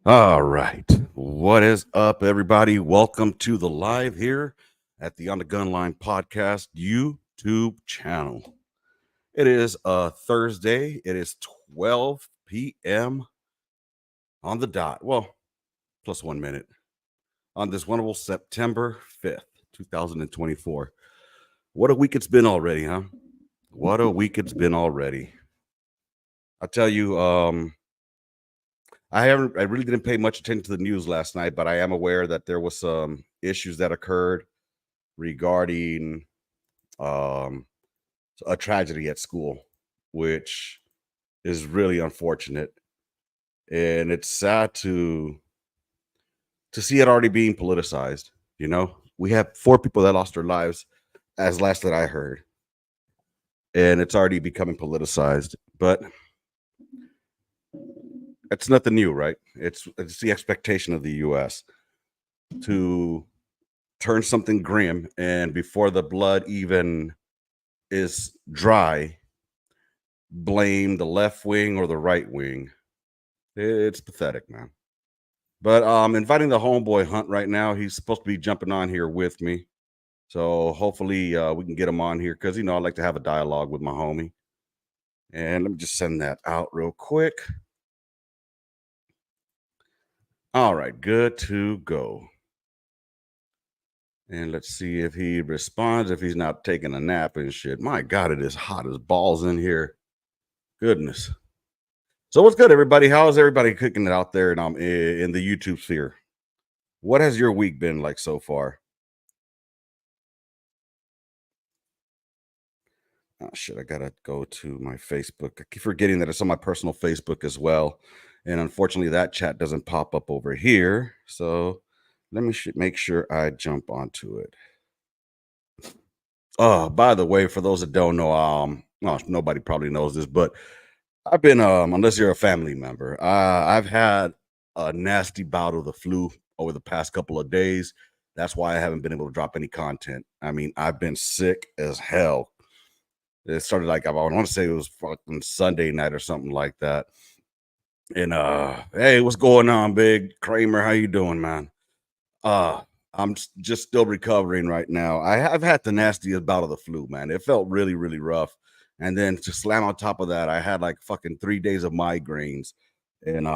All right. What is up, everybody? Welcome to the live here at the On the Gun Line podcast YouTube channel. It is Thursday. It is 12 p.m. on the dot. Well, plus 1 minute on this wonderful September 5th, 2024. What a week it's been already, huh? What a week it's been already. I tell you, I really didn't pay much attention to the news last night, but I am aware that there was some issues that occurred regarding um, a tragedy at school, which is really unfortunate, and it's sad to see it already being politicized. You know, we have 4 people that lost their lives, as last that I heard, and it's already becoming politicized. But it's nothing new, right? It's the expectation of the U.S. to turn something grim, and before the blood even is dry, blame the left wing or the right wing. It's pathetic, man. But inviting the homeboy Hunt right now. He's supposed to be jumping on here with me. So hopefully we can get him on here because I like to have a dialogue with my homie. And let me just send that out real quick. All right, good to go. And let's see if he responds, if he's not taking a nap and shit. My God, it is hot as balls in here. Goodness. So what's good, everybody? How's everybody cooking it out there in the YouTube sphere? What has your week been like so far? Oh shit, I gotta go to my Facebook. I keep forgetting that it's on my personal Facebook as well. And unfortunately, that chat doesn't pop up over here. So let me make sure I jump onto it. Oh, by the way, for those that don't know, well, nobody probably knows this, but I've been unless you're a family member, I've had a nasty bout of the flu over the past couple of days. That's why I haven't been able to drop any content. I mean, I've been sick as hell. It started like I want to say it was fucking Sunday night or something like that. And hey, what's going on, big Kramer? How you doing, man? Uh just still recovering right now. I've had the nastiest bout of the flu, man. It felt really, really rough. And then to slam on top of that, I had like fucking 3 days of migraines. And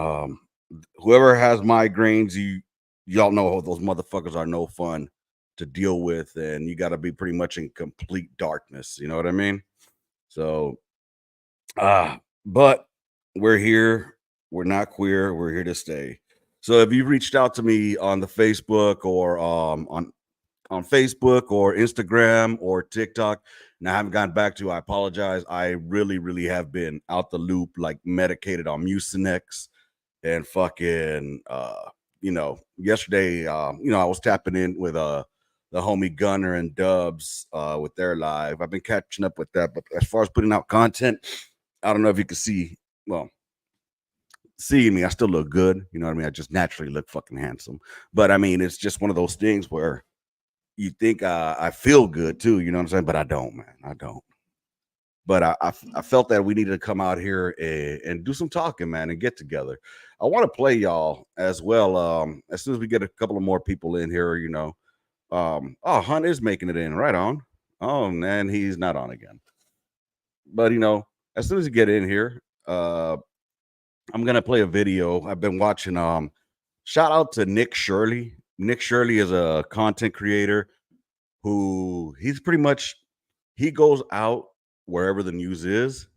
whoever has migraines, y'all know those motherfuckers are no fun to deal with, and you got to be pretty much in complete darkness. You know what I mean? So but we're here. We're not queer. We're here to stay. So if you reached out to me on the Facebook or on Facebook or Instagram or TikTok, and I haven't gotten back to you, I apologize. I really, really have been out the loop, like medicated on Mucinex and fucking yesterday I was tapping in with the homie Gunner and Dubs with their live. I've been catching up with that, but as far as putting out content, I don't know if you can see. Well, seeing me, I still look good. You know what I mean? I just naturally look fucking handsome. But I mean, it's just one of those things where you think I feel good too. You know what I'm saying? But I don't, man. I don't. But I felt that we needed to come out here and do some talking, man, and get together. I want to play y'all as well. As soon as we get a couple of more people in here, oh, Hunt is making it in right on. Oh, man, he's not on again. But as soon as you get in here, I'm gonna play a video. I've been watching. Shout out to Nick Shirley. Nick Shirley is a content creator who he's pretty much he goes out wherever the news is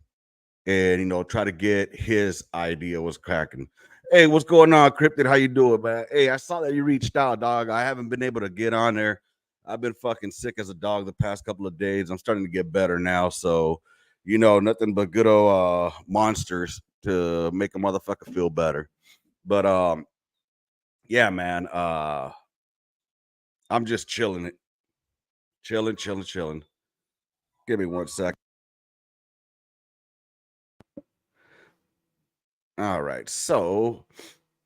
and try to get his idea what's cracking. Hey, what's going on, Cryptid? How you doing, man? Hey, I saw that you reached out, dog. I haven't been able to get on there. I've been fucking sick as a dog the past couple of days. I'm starting to get better now, so nothing but good old monsters to make a motherfucker feel better. But yeah, man. I'm just chilling it. Chilling, chilling, chilling. Give me 1 sec. All right. So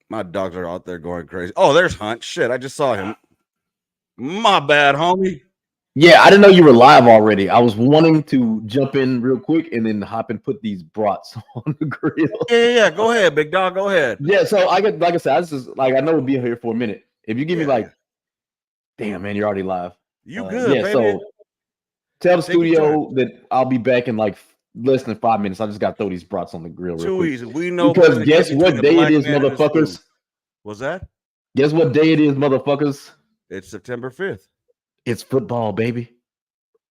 my dogs are out there going crazy. Oh, there's Hunt. Shit, I just saw him. My bad, homie. Yeah, I didn't know you were live already. I was wanting to jump in real quick and then hop and put these brats on the grill. Yeah. Go ahead, big dog. Go ahead. Yeah, so I get like I said, I just like I know we'll be here for a minute. If you give me Yeah. like, damn man, you're already live. You good, Yeah, baby? so tell the Take your time. studio that I'll be back in like less than 5 minutes. I just got to throw these brats on the grill real Too quick. easy. We know Because there's a guess difference between what a day it black is, man and a stew. motherfuckers? What's that? Guess what day it is, motherfuckers? It's September 5th. It's football, baby.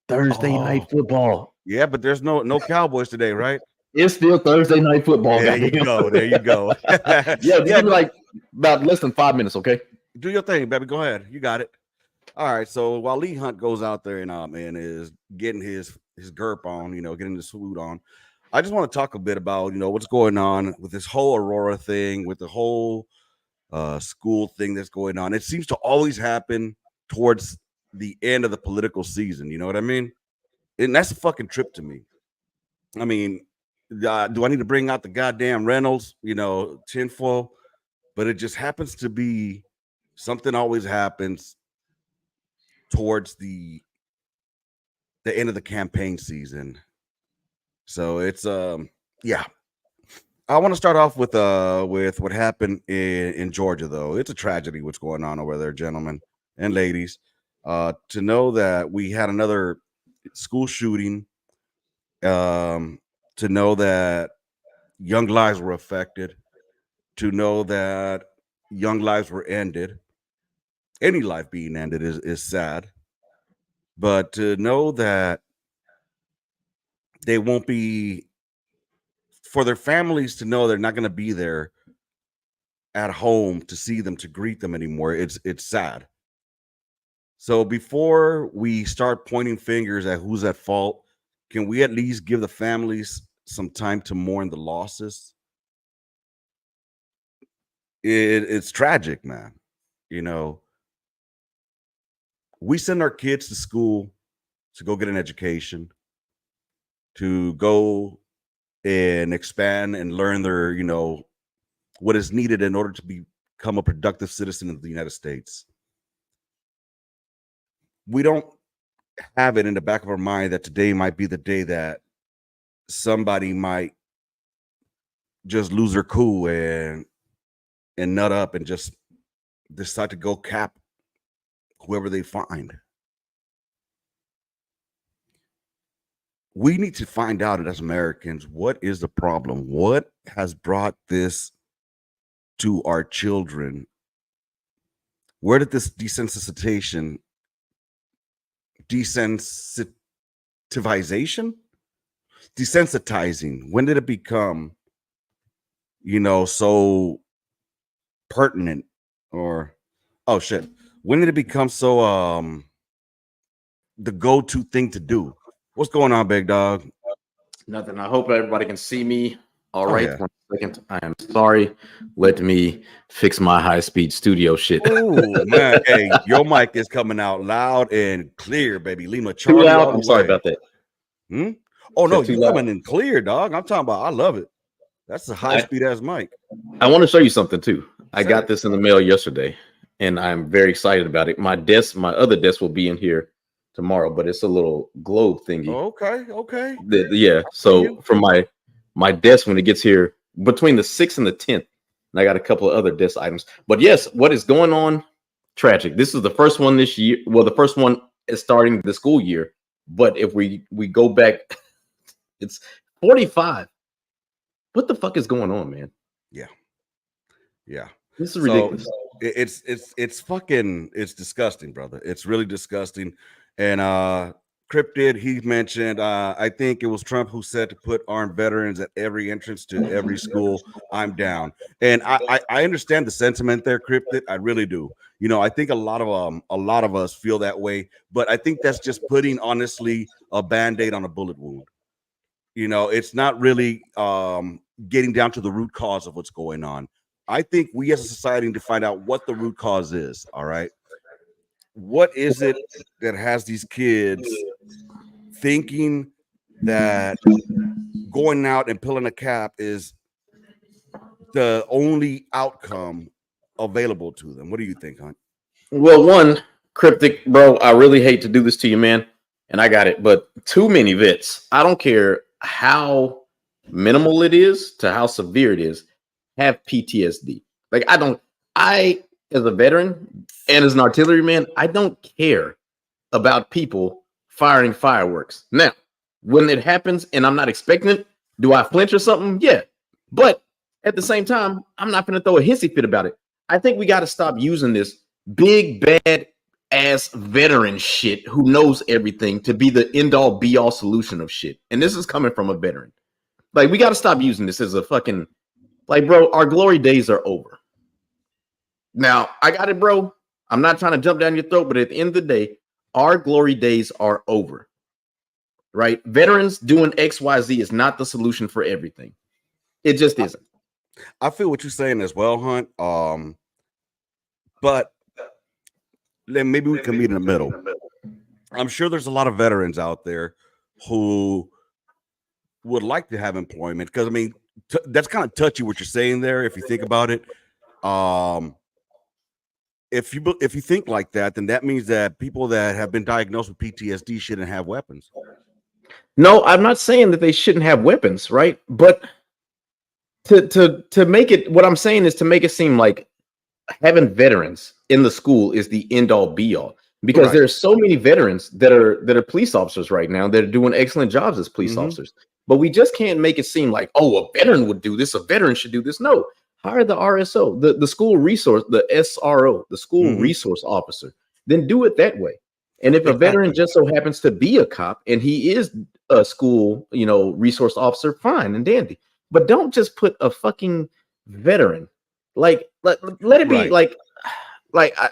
Thursday night football. Yeah, but there's no Cowboys today, right? It's still Thursday night football. There you goddamn. go. There you go. Yeah, just give me like about less than 5 minutes, okay? Do your thing, baby. Go ahead. You got it. All right. So while Lee Hunt goes out there and is getting his GURP on, getting the suit on, I just want to talk a bit about what's going on with this whole Aurora thing, with the whole school thing that's going on. It seems to always happen towards the end of the political season. You know what I mean? And that's a fucking trip to me. I mean, do I need to bring out the goddamn Reynolds, tinfoil? But it just happens to be something always happens towards the end of the campaign season. So it's yeah. I want to start off with what happened in Georgia, though. It's a tragedy what's going on over there, gentlemen and ladies. To know that we had another school shooting, to know that young lives were affected, to know that young lives were ended. Any life being ended is sad. But to know that they won't be, for their families to know they're not going to be there at home to see them, to greet them anymore, it's sad. So before we start pointing fingers at who's at fault, can we at least give the families some time to mourn the losses? It's tragic, man. We send our kids to school to go get an education, to go and expand and learn their, what is needed in order to become a productive citizen of the United States. We don't have it in the back of our mind that today might be the day that somebody might just lose their cool and nut up and just decide to go cap whoever they find. We need to find out as Americans, what is the problem? What has brought this to our children? Where did this desensitization, desensitizing, when did it become, so pertinent? Or, oh shit, when did it become so the go-to thing to do? What's going on, big dog? Nothing. I hope everybody can see me. All right. Yeah. 1 second. I am sorry. Let me fix my high-speed studio shit. Oh man, hey, your mic is coming out loud and clear, baby. Lima Too Charlie. loud. I'm sorry about that. Oh no, you coming in clear, dog. I'm talking about. I love it. That's a high-speed ass mic. I want to show you something too. I got this in the mail yesterday, and I'm very excited about it. My other desk will be in here tomorrow, but it's a little globe thingy. Okay. Yeah. So for my desk, when it gets here between the 6th and the 10th, and I got a couple of other desk items. But yes, what is going on? Tragic. This is the first one this year. Well, the first one is starting the school year. But if we go back, it's 45. What the fuck is going on, man? Yeah. This is ridiculous. It's fucking, it's disgusting, brother. It's really disgusting. And Cryptid, he mentioned, I think it was Trump who said to put armed veterans at every entrance to every school. I'm down. And I understand the sentiment there, Cryptid. I really do. I think a lot of us feel that way, but I think that's just putting, honestly, a Band-Aid on a bullet wound. It's not really getting down to the root cause of what's going on. I think we as a society need to find out what the root cause is. All right. What is it that has these kids thinking that going out and pulling a cap is the only outcome available to them? What do you think, Hunt? Well, one, Cryptic, bro, I really hate to do this to you, man. And I got it, but too many vets. I don't care how minimal it is to how severe it is, have PTSD. Like I as a veteran and as an artilleryman, I don't care about people firing fireworks. Now, when it happens and I'm not expecting it, do I flinch or something? Yeah. But at the same time, I'm not going to throw a hissy fit about it. I think we got to stop using this big bad ass veteran shit who knows everything to be the end all be all solution of shit. And this is coming from a veteran. Like, we got to stop using this as a fucking, like, bro, our glory days are over. Now, I got it, bro. I'm not trying to jump down your throat, but at the end of the day, our glory days are over. Right? Veterans doing XYZ is not the solution for everything. It just isn't. I feel what you're saying as well, Hunt. But then maybe we can meet in the middle. I'm sure there's a lot of veterans out there who would like to have employment, because I mean that's kind of touchy what you're saying there. If you think about it, if you think like that, then that means that people that have been diagnosed with PTSD shouldn't have weapons. No, I'm not saying that they shouldn't have weapons, right? But to make it, what I'm saying is to make it seem like having veterans in the school is the end all be all, because Right. there are so many veterans that are police officers right now that are doing excellent jobs as police officers. But we just can't make it seem like, oh, a veteran would do this, a veteran should do this. No, hire the RSO, the school resource, the SRO, the school resource officer. Then do it that way. And if a veteran just so happens to be a cop and he is a school, resource officer, fine and dandy. But don't just put a fucking veteran. Like, let it be Right. like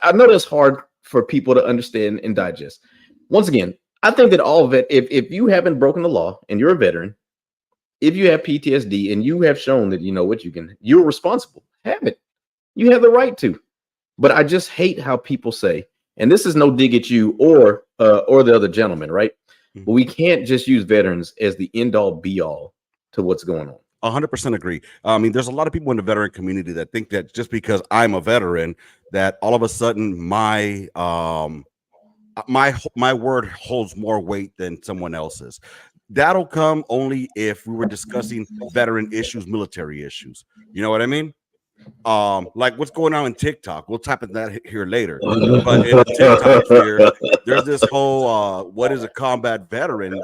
I know that's hard for people to understand and digest. Once again, I think that all of it, if you haven't broken the law and you're a veteran, if you have PTSD and you have shown that you're responsible, have it. You have the right to. But I just hate how people say, and this is no dig at you or the other gentleman, right? But we can't just use veterans as the end all be all to what's going on. 100% agree. I mean, there's a lot of people in the veteran community that think that just because I'm a veteran, that all of a sudden my word holds more weight than someone else's. That'll come only if we were discussing veteran issues, military issues. You know what I mean? Like what's going on in TikTok. We'll tap into that here later. But in the TikTok here, there's this whole what is a combat veteran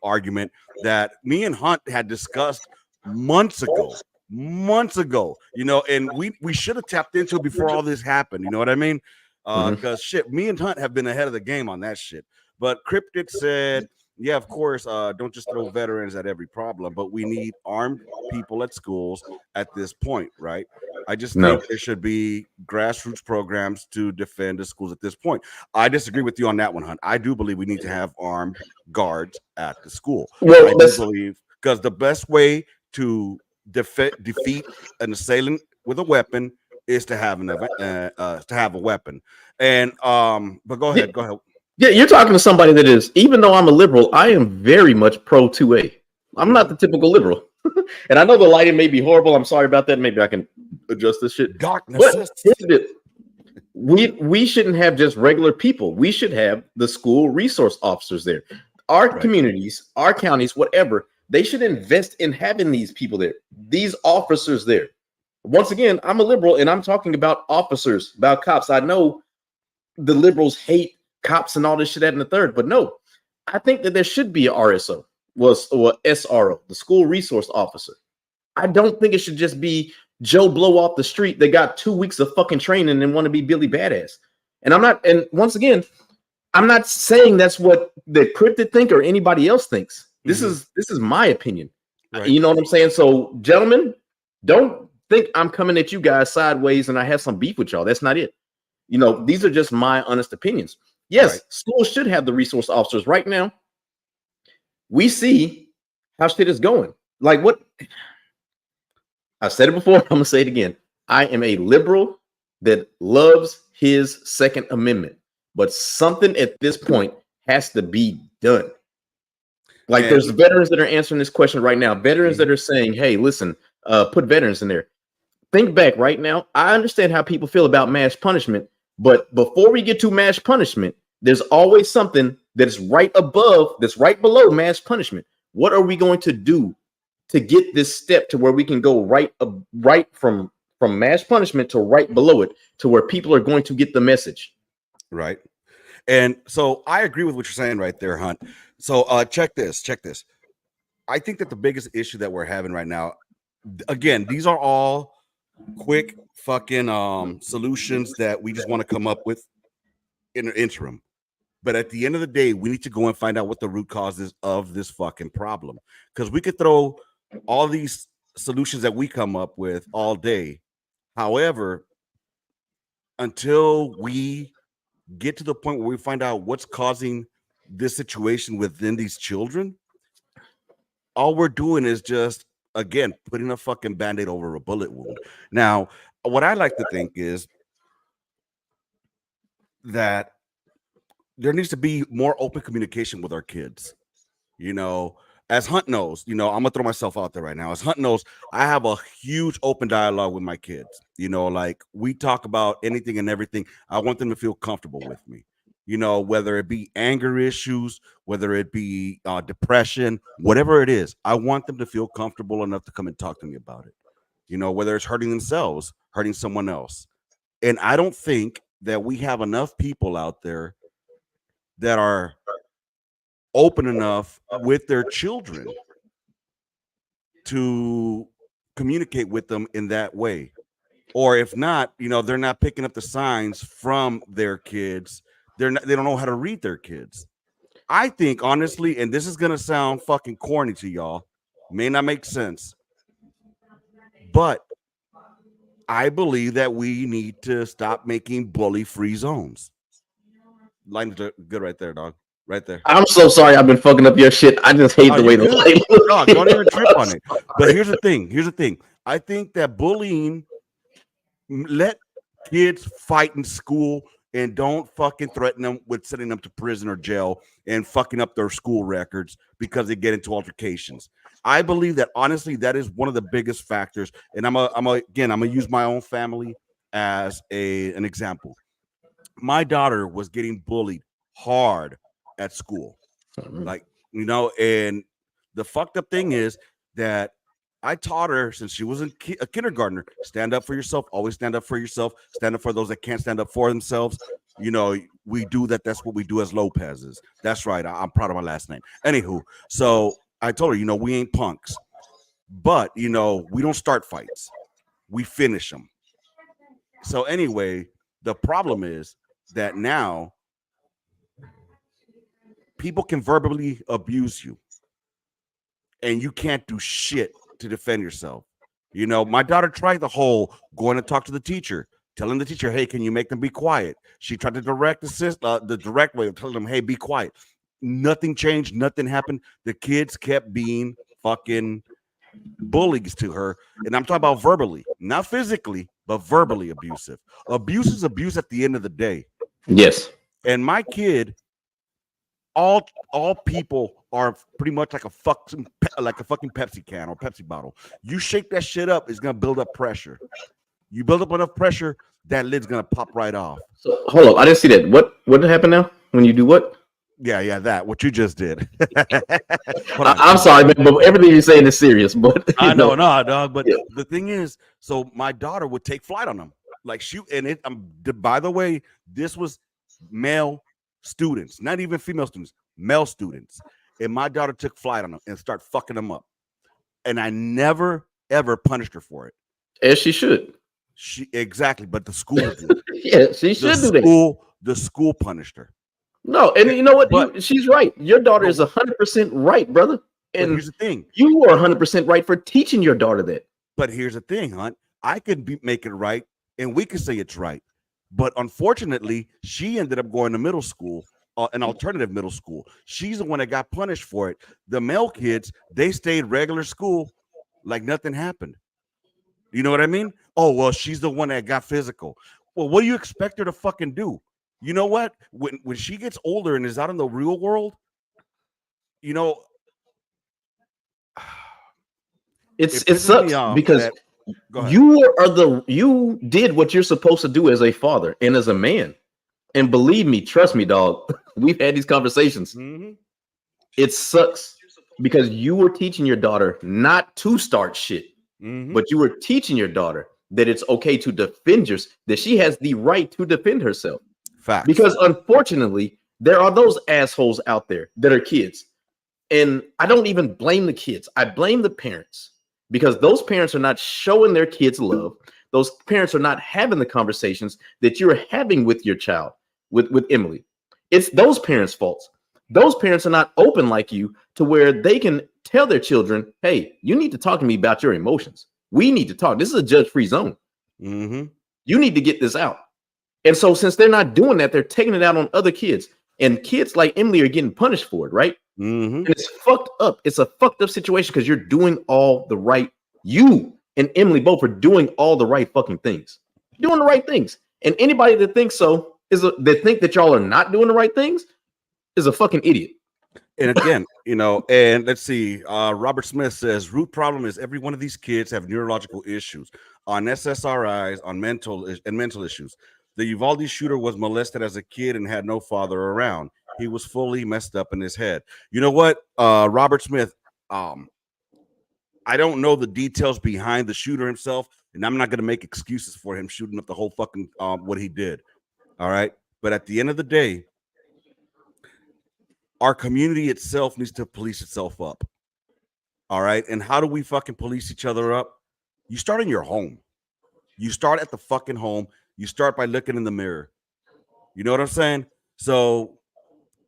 argument that me and Hunt had discussed months ago, and we should have tapped into it before all this happened. You know what I mean? Because shit, me and Hunt have been ahead of the game on that shit. But Cryptic said, yeah, of course, don't just throw veterans at every problem, but we need armed people at schools at this point, right? I just think there should be grassroots programs to defend the schools at this point. I disagree with you on that one, Hunt. I do believe we need to have armed guards at the school. Well, I do believe, because the best way to defeat an assailant with a weapon is to have a weapon. And but go ahead. Yeah, you're talking to somebody that is, even though I'm a liberal, I am very much pro 2A. I'm not the typical liberal. And I know the lighting may be horrible. I'm sorry about that. Maybe I can adjust this shit. Darkness. But we shouldn't have just regular people. We should have the school resource officers there. Our communities, our counties, whatever, they should invest in having these people there, these officers there. Once again, I'm a liberal and I'm talking about officers, about cops. I know the liberals hate cops and all this shit that and the third, but no, I think that there should be a RSO, or SRO, the school resource officer. I don't think it should just be Joe Blow off the street that got 2 weeks of fucking training and want to be Billy Badass. And once again, I'm not saying that's what the Cryptid think or anybody else thinks. This is my opinion. Right. You know what I'm saying? So, gentlemen, don't think I'm coming at you guys sideways and I have some beef with y'all. That's not it. These are just my honest opinions. Yes, schools should have the resource officers. Right now, we see how shit is going. Like what? I've said it before. I'm going to say it again. I am a liberal that loves his Second Amendment. But something at this point has to be done. Like there's veterans that are answering this question right now. Veterans that are saying, hey, listen, put veterans in there. Think back right now. I understand how people feel about mass punishment. But before we get to mass punishment, there's always something that's right above, that's right below mass punishment. What are we going to do to get this step to where we can go right from mass punishment to right below it, to where people are going to get the message? Right. And so I agree with what you're saying right there, Hunt. So check this. I think that the biggest issue that we're having right now, again, these are all quick fucking solutions that we just want to come up with in the interim. But at the end of the day, we need to go and find out what the root cause is of this fucking problem. Because we could throw all these solutions that we come up with all day. However, until we get to the point where we find out what's causing this situation within these children, all we're doing is just, again, putting a fucking band-aid over a bullet wound. Now, what I like to think is that there needs to be more open communication with our kids. You know, as Hunt knows, you know, I'm gonna throw myself out there right now. As Hunt knows, I have a huge open dialogue with my kids. You know, like we talk about anything and everything. I want them to feel comfortable with me. You know, whether it be anger issues, whether it be depression, whatever it is, I want them to feel comfortable enough to come and talk to me about it. You know, whether it's hurting themselves, hurting someone else. And I don't think that we have enough people out there that are open enough with their children to communicate with them in that way. Or if not, you know, they're not picking up the signs from their kids. They don't know how to read their kids. I think, honestly, and this is gonna sound fucking corny to y'all, may not make sense, but I believe that we need to stop making bully-free zones. Line good right there, dog. Right there. I'm so sorry I've been fucking up your shit. I just hate the way the light looks. Dog, don't even trip on it. But here's the thing. I think that bullying, let kids fight in school and don't fucking threaten them with sending them to prison or jail and fucking up their school records because they get into altercations. I believe that, honestly, that is one of the biggest factors. And I'm gonna use my own family as an example. My daughter was getting bullied hard at school, like, you know, and the fucked up thing is that I taught her since she was a kindergartner, stand up for yourself, always stand up for yourself, stand up for those that can't stand up for themselves. You know, we do that. That's what we do as Lopez's. That's right. I'm proud of my last name. Anywho, so I told her, you know, we ain't punks, but, you know, we don't start fights. We finish them. So anyway, the problem is that now people can verbally abuse you and you can't do shit to defend yourself. You know, my daughter tried the whole going to talk to the teacher, telling the teacher, hey, can you make them be quiet? She tried to the direct way of telling them, hey, be quiet. Nothing changed. Nothing happened. The kids kept being fucking bullies to her. And I'm talking about verbally, not physically, but verbally abusive. Abuse is abuse at the end of the day. Yes. And my kid, all people are pretty much like a fucking Pepsi can or Pepsi bottle. You shake that shit up, it's gonna build up pressure. You build up enough pressure, that lid's gonna pop right off. So hold up, I didn't see that. What did happen now? When you do what? Yeah, that what you just did. I'm sorry, man, but everything you're saying is serious. But I know, no, dog. But the thing is, so my daughter would take flight on them, like shoot. And it. By the way, this was male students, not even female students, male students. And my daughter took flight on them and started fucking them up. And I never ever punished her for it. As she should. Exactly, but the school did. Yeah, she should do that. The school punished her. No, and you know what? She's right. Your daughter is 100% right, brother. And here's the thing: you are 100% right for teaching your daughter that. But here's the thing, Hunt. I could make it right, and we could say it's right. But unfortunately, she ended up going to middle school, an alternative middle school. She's the one that got punished for it. The male kids, they stayed regular school, like nothing happened. You know what I mean? Oh well, she's the one that got physical. Well, what do you expect her to fucking do? You know what? When she gets older and is out in the real world, you know, it sucks because Go ahead. You did what you're supposed to do as a father and as a man. And believe me, trust me, dog. We've had these conversations. Mm-hmm. It sucks because you were teaching your daughter not to start shit, but you were teaching your daughter that it's okay to defend yourself, that she has the right to defend herself. Facts. Because unfortunately, there are those assholes out there that are kids. And I don't even blame the kids. I blame the parents because those parents are not showing their kids love. Those parents are not having the conversations that you're having with your child, with Emily. It's those parents' faults. Those parents are not open like you to where they can tell their children, hey, you need to talk to me about your emotions. We need to talk. This is a judge-free zone. Mm-hmm. You need to get this out. And so since they're not doing that, they're taking it out on other kids. And kids like Emily are getting punished for it, right? Mm-hmm. And it's fucked up. It's a fucked up situation because you're doing all the right. You and Emily both are doing all the right fucking things. Doing the right things. And anybody that thinks so that think that y'all are not doing the right things is a fucking idiot. And again, and let's see. Robert Smith says root problem is every one of these kids have neurological issues on SSRIs, on mental issues. The Uvalde shooter was molested as a kid and had no father around. He was fully messed up in his head. You know what, Robert Smith? I don't know the details behind the shooter himself, and I'm not going to make excuses for him shooting up the whole fucking what he did. All right, but at the end of the day, our community itself needs to police itself up. All right, and how do we fucking police each other up? You start in your home. You start at the fucking home. You start by looking in the mirror. You know what I'm saying? So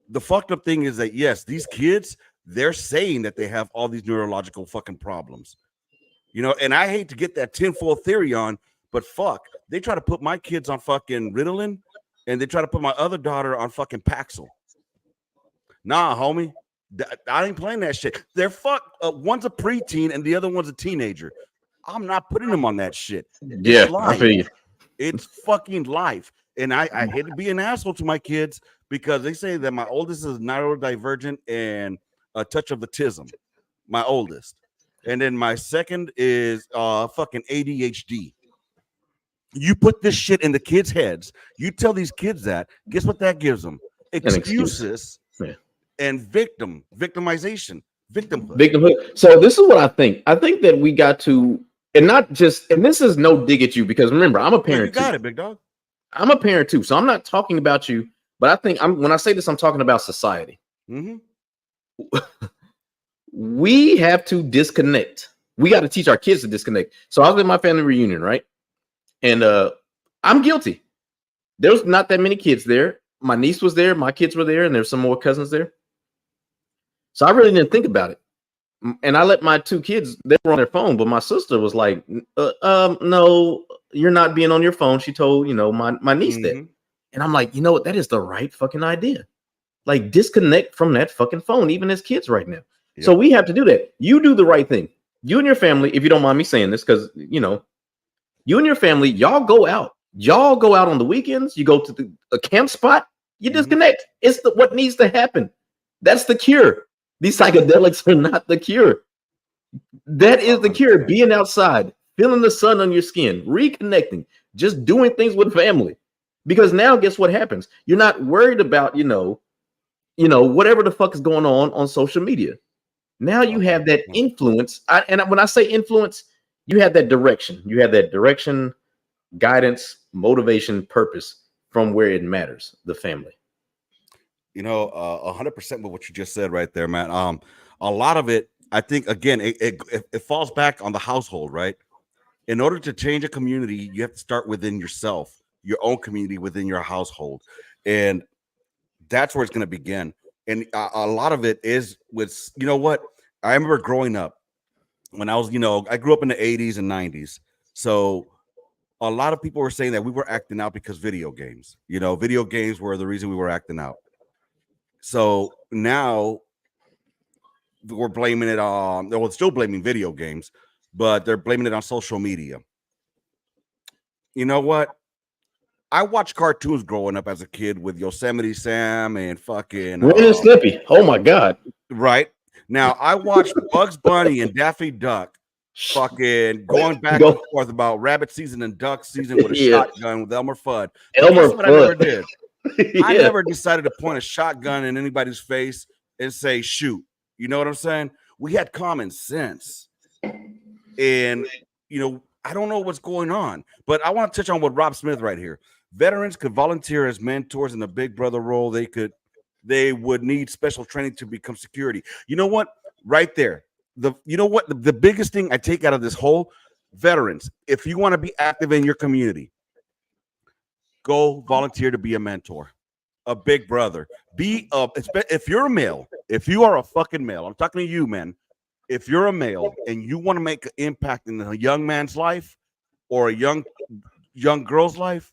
the fucked up thing is that, yes, these kids, they're saying that they have all these neurological fucking problems. And I hate to get that tinfoil theory on, but fuck, they try to put my kids on fucking Ritalin and they try to put my other daughter on fucking Paxil. Nah, homie, I ain't playing that shit. They're one's a preteen and the other one's a teenager. I'm not putting them on that shit. Yeah, I feel you. It's fucking life. And I hate to be an asshole to my kids because they say that my oldest is neurodivergent and a touch of autism. My oldest. And then my second is fucking ADHD. You put this shit in the kids' heads. You tell these kids that. Guess what that gives them? Excuses and victimization. Victimhood. So this is what I think. I think that we got to, and this is no dig at you because remember, I'm a parent. You got it, big dog. I'm a parent too. So I'm not talking about you, but I think when I say this, I'm talking about society. Mm-hmm. We have to disconnect. We got to teach our kids to disconnect. So I was at my family reunion, right? And I'm guilty. There's not that many kids there. My niece was there, my kids were there, and there's some more cousins there. So I really didn't think about it. And I let my two kids, they were on their phone, but my sister was like, no, you're not being on your phone. She told, my niece that. And I'm like, you know what? That is the right fucking idea. Like, disconnect from that fucking phone, even as kids right now. Yep. So we have to do that. You do the right thing. You and your family, if you don't mind me saying this, because, you and your family, y'all go out. Y'all go out on the weekends. You go to a camp spot. You disconnect. It's what needs to happen. That's the cure. These psychedelics are not the cure. That is the cure. Being outside, feeling the sun on your skin, reconnecting, just doing things with family. Because now, guess what happens? You're not worried about, whatever the fuck is going on social media. Now you have that influence. And when I say influence, you have that direction. You have that direction, guidance, motivation, purpose from where it matters, the family. 100% with what you just said right there, man. A lot of it, I think, again, it falls back on the household, right? In order to change a community, you have to start within yourself, your own community within your household. And that's where it's going to begin. And a lot of it is with, I remember growing up when I was, I grew up in the 80s and 90s. So a lot of people were saying that we were acting out because video games, video games were the reason we were acting out. So now we're blaming it on, they're still blaming video games, but they're blaming it on social media. You know what? I watched cartoons growing up as a kid with Yosemite Sam and fucking Ren and Slippy. Oh my God. Right. Now I watched Bugs Bunny and Daffy Duck fucking going back and forth about rabbit season and duck season with a shotgun with Elmer Fudd. But Elmer guess what I never did? Yeah. I never decided to point a shotgun in anybody's face and say, shoot. You know what I'm saying? We had common sense. And, you know, I don't know what's going on, but I want to touch on what Rob Smith right here. Veterans could volunteer as mentors in the Big Brother role. They would need special training to become security. You know what? Right there. The biggest thing I take out of this whole veterans, if you want to be active in your community, go volunteer to be a mentor, a big brother. If you're a male, if you are a fucking male, I'm talking to you, man. If you're a male and you want to make an impact in a young man's life or a young girl's life,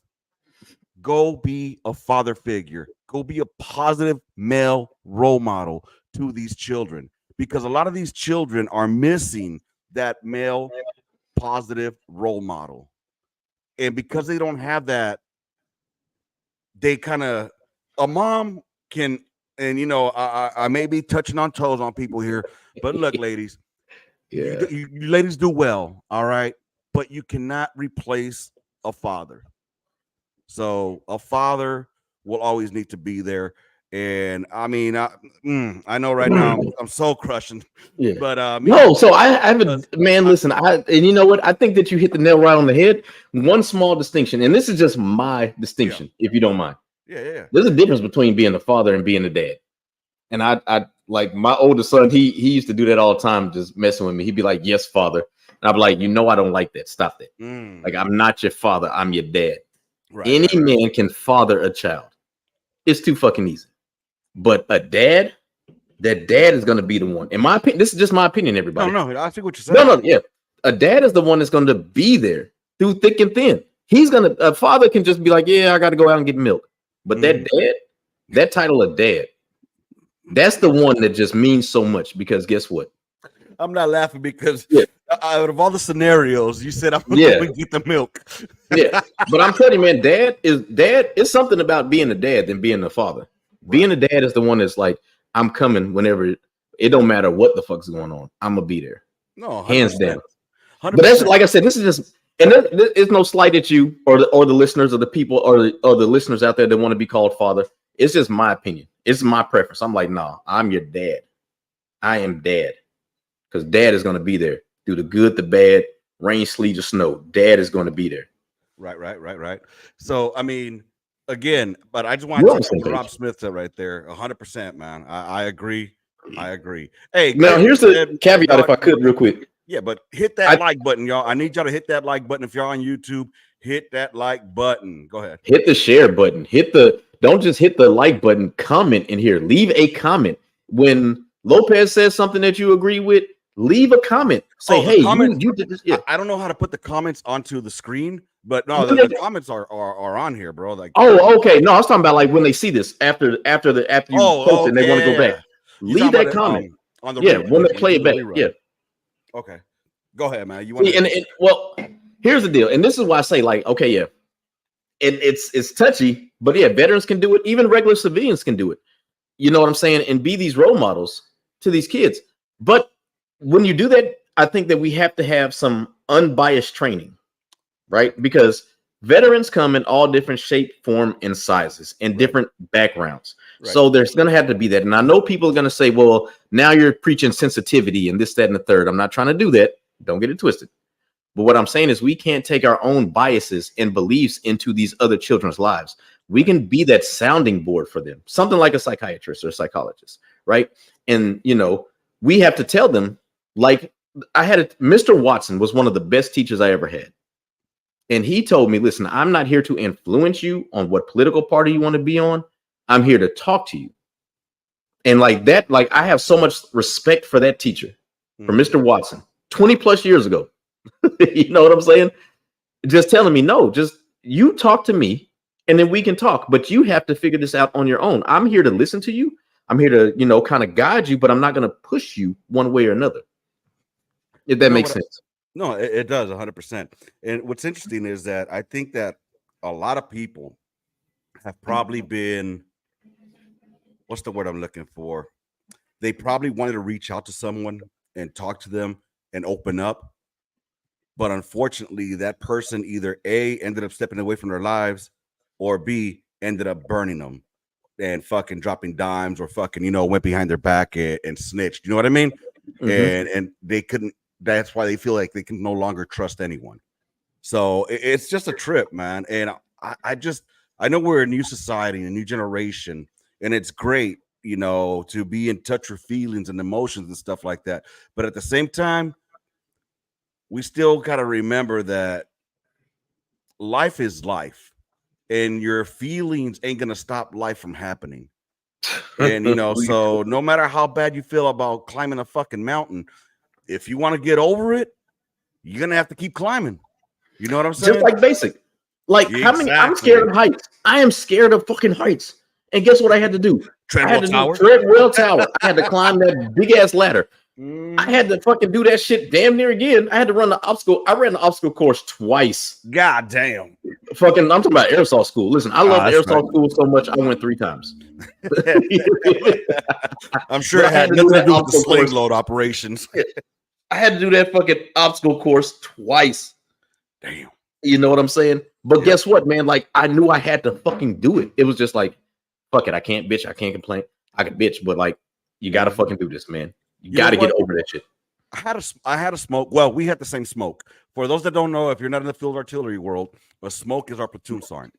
go be a father figure. Go be a positive male role model to these children, because a lot of these children are missing that male positive role model. And because they don't have that, they kind of, a mom can, and you know, I may be touching on toes on people here, but look, ladies, you ladies do well, all right, but you cannot replace a father. So a father will always need to be there. And I mean, I know right now I'm soul crushing, but no. So I haven't, man. Listen, and you know what? I think that you hit the nail right on the head. One small distinction, and this is just my distinction, if you don't mind. Yeah. There's a difference between being a father and being a dad. And I like my oldest son. He used to do that all the time, just messing with me. He'd be like, "Yes, father," and I'd be like, "You know, I don't like that. Stop that. Like, I'm not your father. I'm your dad. Any man can father a child. It's too fucking easy. But a dad, that dad is going to be the one. In my opinion, this is just my opinion, everybody. No, I think what you're saying. No, yeah. A dad is the one that's going to be there through thick and thin. A father can just be like, yeah, I got to go out and get milk. But that dad, that title of dad, that's the one that just means so much, because guess what? I'm not laughing because out of all the scenarios, you said I'm going to get the milk. But I'm telling you, man, dad is something about being a dad than being a father. Being a dad is the one that's like, I'm coming whenever. It don't matter what the fuck's going on. I'm gonna be there. No, 100%. Hands down. 100%. But that's, like I said, this is just, and there's no slight at you or the listeners or the people or the listeners out there that want to be called father. It's just my opinion. It's my preference. I'm like, nah, I'm your dad. I am dad, because dad is gonna be there through the good, the bad, rain, sleet, or snow. Dad is gonna be there. Right. So I mean, again, but I just want to talk Rob Smith said right there. 100%, man. I agree. Hey, now here's the caveat, if I could, real quick. Yeah, but hit that like button, y'all. I need y'all to hit that like button. If you're on YouTube, hit that like button. Go ahead. Hit the share button. Don't just hit the like button. Comment in here. Leave a comment. When Lopez says something that you agree with, leave a comment. Say, hey, you did this. Yeah. I don't know how to put the comments onto the screen, but no, the comments are on here, bro. Like, okay. No, I was talking about like when they see this after you post it and they want to go back. Leave that comment on the when they play it back. Yeah. Okay. Go ahead, man. You want well, here's the deal, and this is why I say, like, okay, yeah, it's touchy, but yeah, veterans can do it. Even regular civilians can do it. You know what I'm saying? And be these role models to these kids. But when you do that, I think that we have to have some unbiased training, right? Because veterans come in all different shape, form, and sizes, and different backgrounds. Right. So there's going to have to be that. And I know people are going to say, well, now you're preaching sensitivity and this, that, and the third. I'm not trying to do that. Don't get it twisted. But what I'm saying is we can't take our own biases and beliefs into these other children's lives. We can be that sounding board for them, something like a psychiatrist or a psychologist, right? And, you know, we have to tell them, like, Mr. Watson was one of the best teachers I ever had. And he told me, listen, I'm not here to influence you on what political party you want to be on. I'm here to talk to you. And like that, like, I have so much respect for that teacher, for Mr. Watson, 20 plus years ago. You know what I'm saying? Just telling me, no, just you talk to me and then we can talk, but you have to figure this out on your own. I'm here to listen to you. I'm here to, you know, kind of guide you, but I'm not going to push you one way or another. If that makes sense. No, it does 100%. And what's interesting is that I think that a lot of people have probably been, what's the word I'm looking for? They probably wanted to reach out to someone and talk to them and open up, But unfortunately, that person either A, ended up stepping away from their lives, or B, ended up burning them and fucking dropping dimes, or fucking, went behind their back and snitched. You know what I mean? And they couldn't, that's why they feel like they can no longer trust anyone. So it's just a trip, man. And I know we're a new society, a new generation, and it's great, to be in touch with feelings and emotions and stuff like that. But at the same time, we still got to remember that life is life, and your feelings ain't going to stop life from happening. And, so no matter how bad you feel about climbing a fucking mountain, if you want to get over it, you're going to have to keep climbing. You know what I'm saying? Just like basic. Like how many? I'm scared of heights. I am scared of fucking heights. And guess what I had to do? Treadwell Tower. Treadwell Tower. I had to climb that big ass ladder. I had to fucking do that shit damn near again. I had to run the obstacle. I ran the obstacle course twice. God damn. Fucking, I'm talking about airsoft school. Listen, I love airsoft school so much. I went 3 times. I'm sure it had nothing to do with the sling load operations. I had to do that fucking obstacle course twice. Damn. You know what I'm saying? But guess what, man? Like, I knew I had to fucking do it. It was just like, fuck it. I can't bitch. I can't complain. I can bitch, but like, you got to fucking do this, man. You got to get over that shit. I had a smoke. Well, we had the same smoke. For those that don't know, if you're not in the field artillery world, a smoke is our platoon sergeant.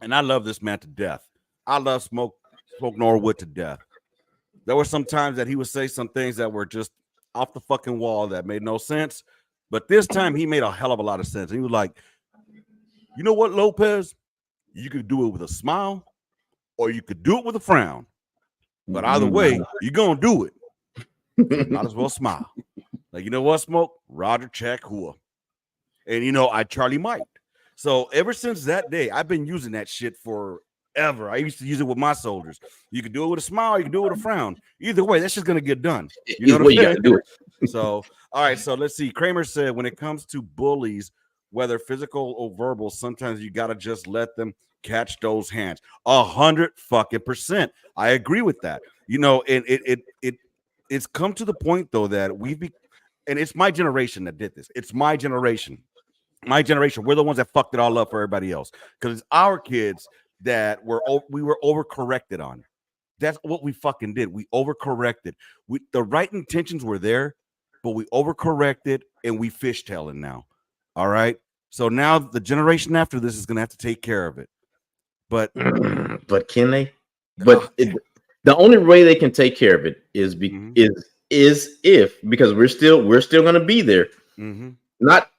And I love this man to death. I love Smoke Norwood to death. There were some times that he would say some things that were just off the fucking wall that made no sense. But this time he made a hell of a lot of sense. He was like, you know what, Lopez? You could do it with a smile or you could do it with a frown. But either way, you're going to do it. Might as well smile. Like, you know what, Smoke? Roger, check, whoa. And, I Charlie Mike. So ever since that day, I've been using that shit forever. I used to use it with my soldiers. You can do it with a smile. You can do it with a frown. Either way, that's just going to get done. You know what I'm saying? Do it. So, all right. So let's see. Kramer said, when it comes to bullies, whether physical or verbal, sometimes you got to just let them catch those hands. 100% I agree with that. And it's come to the point, though, that and it's my generation that did this. It's my generation. My generation, we're the ones that fucked it all up for everybody else, because it's our kids that we were overcorrected on. That's what we fucking did. We overcorrected. The right intentions were there, but we overcorrected and we fishtailing now. All right. So now the generation after this is gonna have to take care of it. But can they? But the only way they can take care of it is if, because we're still gonna be there. Not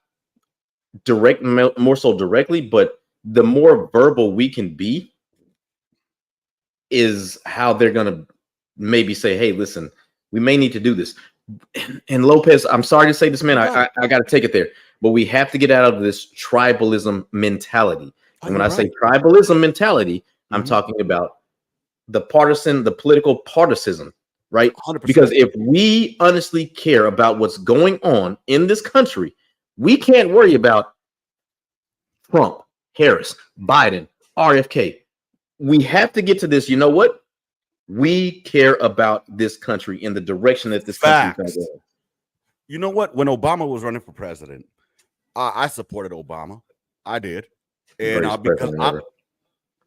more so directly, but the more verbal we can be is how they're gonna maybe say, hey, listen, we may need to do this. And Lopez, I'm sorry to say this, man, I gotta take it there, but we have to get out of this tribalism mentality. And when I say tribalism mentality, I'm talking about the political partisan, right? 100%. Because if we honestly care about what's going on in this country, we can't worry about Trump, Harris, Biden, RFK. We have to get to this. You know what? We care about this country in the direction that this country is going. You know what? When Obama was running for president, I supported Obama. I did. And because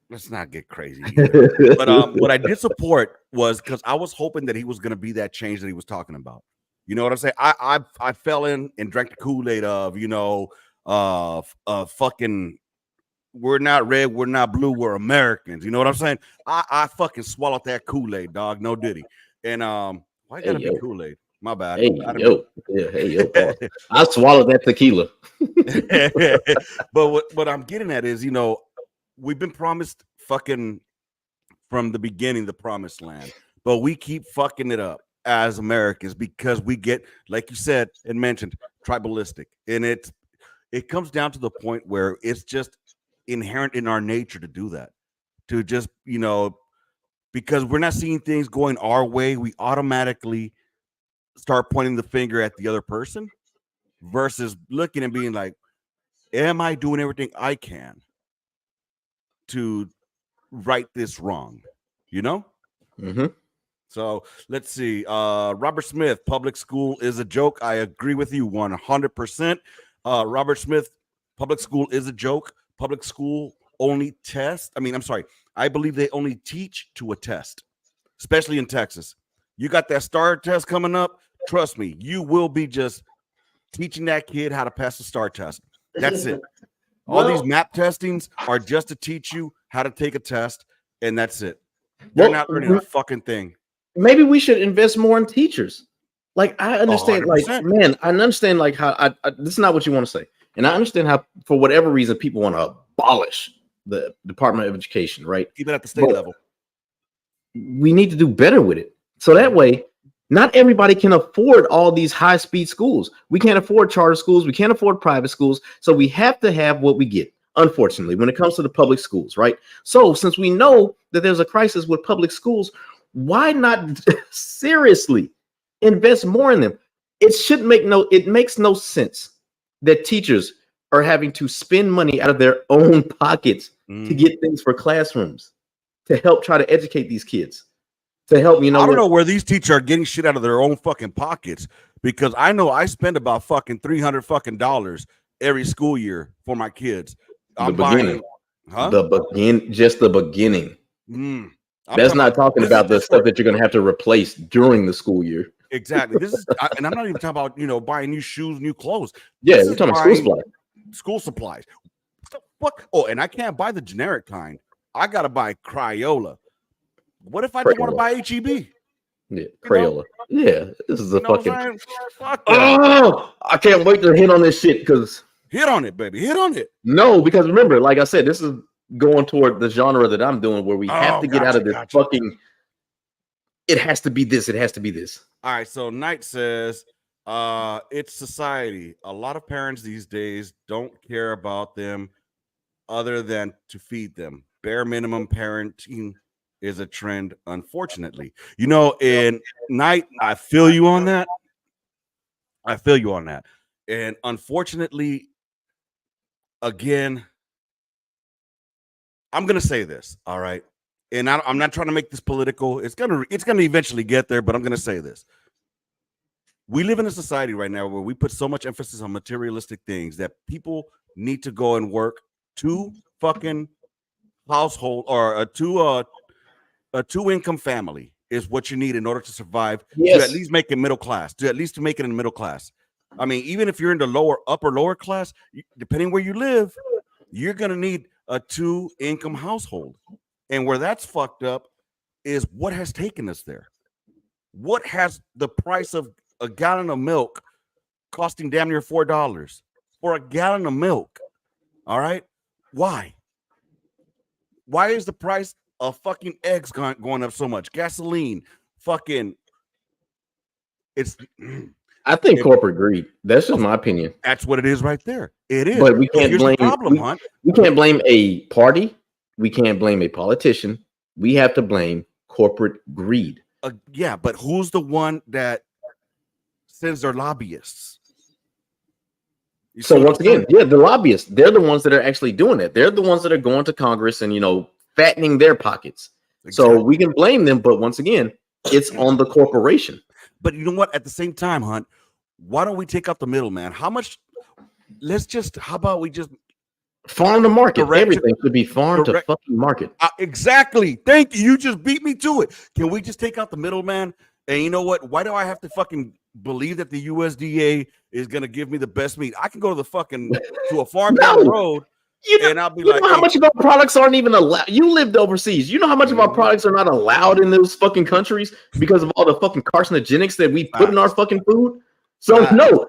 let's not get crazy either. But what I did support was because I was hoping that he was going to be that change that he was talking about. You know what I'm saying? I fell in and drank the Kool-Aid of fucking, we're not red, we're not blue, we're Americans. You know what I'm saying? I fucking swallowed that Kool-Aid, dog. No diddy. And why gotta be Kool-Aid? My bad. Hey, yo. I swallowed that tequila. But what I'm getting at is, we've been promised fucking from the beginning the promised land, but we keep fucking it up as Americans because we get, like you said and mentioned, tribalistic. And it comes down to the point where it's just inherent in our nature to do that, to just, because we're not seeing things going our way, we automatically start pointing the finger at the other person versus looking and being like, am I doing everything I can to right this wrong? So let's see. Robert Smith, public school is a joke. I agree with you 100%. Robert Smith, public school is a joke. Public school only test. I mean, I'm sorry. I believe they only teach to a test, especially in Texas. You got that STAR test coming up. Trust me, you will be just teaching that kid how to pass the STAR test. That's it. All these map testings are just to teach you how to take a test, and that's it. They're not learning a fucking thing. Maybe we should invest more in teachers. Like, I understand, 100%. man, I understand, like, how this is not what you want to say. And I understand how, for whatever reason, people want to abolish the Department of Education, right? Keep it at the state level. We need to do better with it. So that way, not everybody can afford all these high-speed schools. We can't afford charter schools. We can't afford private schools. So we have to have what we get, unfortunately, when it comes to the public schools, right? So since we know that there's a crisis with public schools, why not seriously invest more in them? It makes no sense that teachers are having to spend money out of their own pockets to get things for classrooms, to help try to educate these kids, to help, I don't know where these teachers are getting shit out of their own fucking pockets, because I know I spend about fucking $300 fucking dollars every school year for my kids. Just the beginning. That's not talking about the stuff that you're going to have to replace during the school year. Exactly. This is, and I'm not even talking about, buying new shoes, new clothes. Yeah, we're talking about school supplies. School supplies. What? Oh, and I can't buy the generic kind. I gotta buy Crayola. What if I don't want to buy HEB? Yeah, Crayola. Yeah, this is a fucking. Fuck oh, I can't wait to hit on this shit because hit on it, baby. Hit on it. No, because remember, like I said, this is going toward the genre that I'm doing, where we have to get out of this fucking. It has to be this. It has to be this. All right. So Knight says, it's society. A lot of parents these days don't care about them other than to feed them. Bare minimum parenting is a trend, unfortunately. In Knight, I feel you on that. And unfortunately, again, I'm gonna say this, all right. And I'm not trying to make this political. It's gonna eventually get there, but I'm gonna say this. We live in a society right now where we put so much emphasis on materialistic things that people need to go and work 2 fucking household or a two income family is what you need in order to survive. Yes. To at least make it middle class. To make it in the middle class. I mean, even if you're in the lower class, depending where you live, you're gonna need a 2 income household. And where that's fucked up is what has taken us there. What has the price of a gallon of milk costing damn near $4 for a gallon of milk? All right. Why? Why is the price of fucking eggs going up so much? Gasoline, fucking. I think corporate greed. That's just my opinion. That's what it is right there. It is. But we can't blame. We can't blame a party. We can't blame a politician. We have to blame corporate greed. Yeah, but who's the one that sends their lobbyists? So once again, the lobbyists, they're the ones that are actually doing it. They're the ones that are going to Congress and, fattening their pockets. Exactly. So we can blame them, but once again, it's on the corporation. But you know what? At the same time, Hunt, why don't we take out the middleman? How about we just farm to market? Everything should be farm to fucking market. Exactly. Thank you. You just beat me to it. Can we just take out the middleman? And you know what? Why do I have to fucking believe that the USDA is going to give me the best meat? I can go to a farm down the road. And I'll be like, how much of our products aren't even allowed? You lived overseas. You know how much of our products are not allowed in those fucking countries because of all the fucking carcinogenics that we put in our fucking food? So no,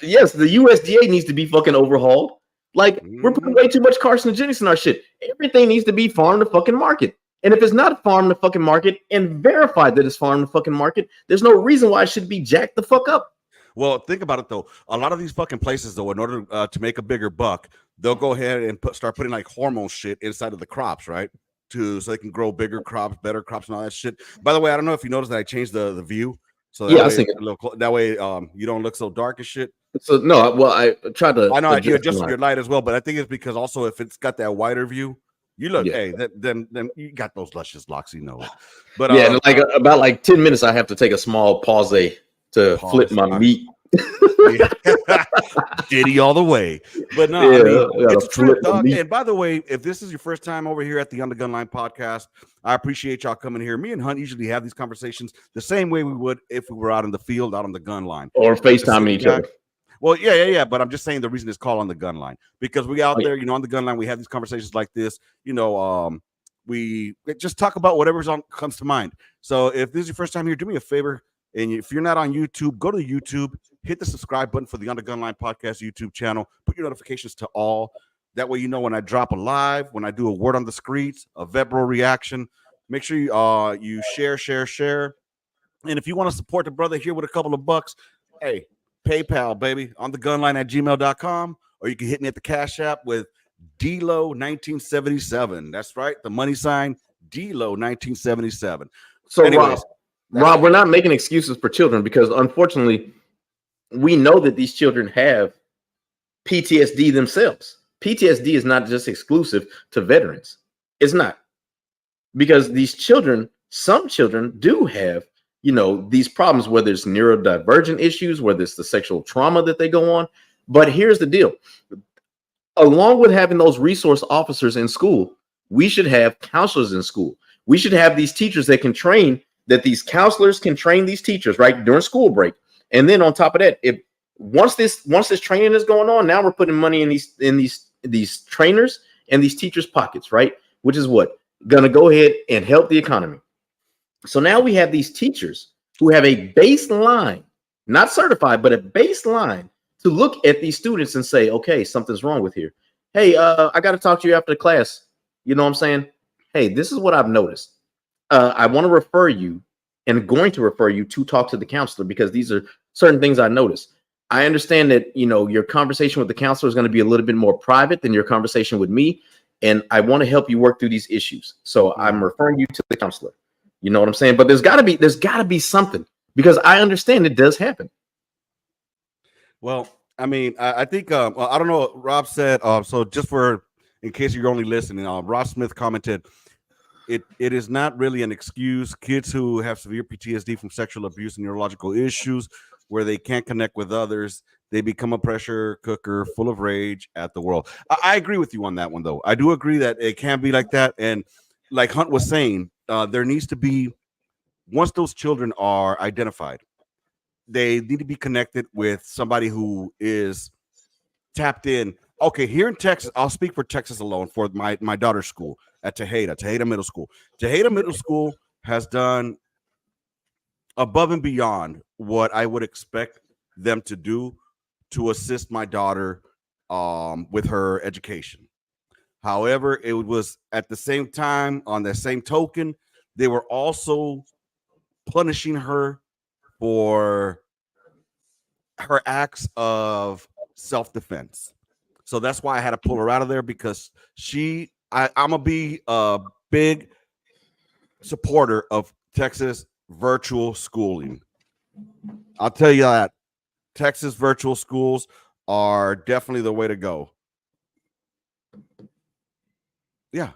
yes, the USDA needs to be fucking overhauled. We're putting way too much carcinogenics in our shit. Everything needs to be farm to fucking market. And if it's not farm to fucking market and verified that it's farm to fucking market, there's no reason why it should be jacked the fuck up. Well, think about it though. A lot of these fucking places though, in order to make a bigger buck, they'll go ahead and start putting hormone shit inside of the crops, right? So they can grow bigger crops, better crops, and all that shit. By the way, I don't know if you noticed that I changed the view. So that way you don't look so dark as shit. So no, well, I tried to. I know you adjusted your light as well, but I think it's because also if it's got that wider view, you look. Hey, then you got those luscious locks, But about 10 minutes, I have to take a small pause to flip my meat Diddy all the way. But no, I mean, it's a trip, dog. And by the way, if this is your first time over here at the On the Gun Line podcast, I appreciate y'all coming here. Me and Hunt usually have these conversations the same way we would if we were out in the field, out on the gun line. Or FaceTiming each other. Well, yeah. But I'm just saying the reason it's called On the Gun Line, because we out there, on the gun line, we have these conversations like this, we just talk about whatever's comes to mind. So if this is your first time here, do me a favor. And if you're not on YouTube, go to YouTube, hit the subscribe button for the On the Gun Line podcast YouTube channel, put your notifications to all. That way, when I drop a live, when I do a word on the streets, a Vebro reaction, make sure you share. And if you want to support the brother here with a couple of bucks, hey, PayPal, baby, on the gunline at gmail.com, or you can hit me at the Cash App with D-Lo 1977. That's right, the money sign D-Lo 1977. So, anyways, Rob, we're not making excuses for children, because unfortunately, we know that these children have PTSD themselves. PTSD is not just exclusive to veterans. It's not. Because these children, some children do have, these problems, whether it's neurodivergent issues, whether it's the sexual trauma that they go on. But here's the deal. Along with having those resource officers in school, we should have counselors in school. We should have these teachers that can train, that these counselors can train these teachers, right, during school break. And then on top of that, if once this training is going on, now we're putting money in these trainers and these teachers' pockets, right? Which is what? Going to go ahead and help the economy. So now we have these teachers who have a baseline, not certified, but a baseline to look at these students and say, okay, something's wrong with here. Hey, I got to talk to you after the class. You know what I'm saying? Hey, this is what I've noticed. I want to refer you and going to refer you to talk to the counselor, because these are certain things I noticed. I understand that, your conversation with the counselor is going to be a little bit more private than your conversation with me. And I want to help you work through these issues. So I'm referring you to the counselor. You know what I'm saying? But there's gotta be something, because I understand it does happen. Well, I mean, I think, I don't know what Rob said. So just in case you're only listening, Rob Smith commented, it is not really an excuse. Kids who have severe PTSD from sexual abuse and neurological issues where they can't connect with others, they become a pressure cooker full of rage at the world. I agree with you on that one, though. I do agree that it can be like that. And like Hunt was saying, there needs to be, once those children are identified, they need to be connected with somebody who is tapped in. Okay, here in Texas, I'll speak for Texas alone, for my daughter's school at Tejeda Middle School. Tejeda Middle School has done above and beyond what I would expect them to do to assist my daughter with her education. However, it was at the same time, on the same token, they were also punishing her for her acts of self-defense. So that's why I had to pull her out of there, because I'm gonna be a big supporter of Texas virtual schooling. I'll tell you that Texas virtual schools are definitely the way to go. Yeah.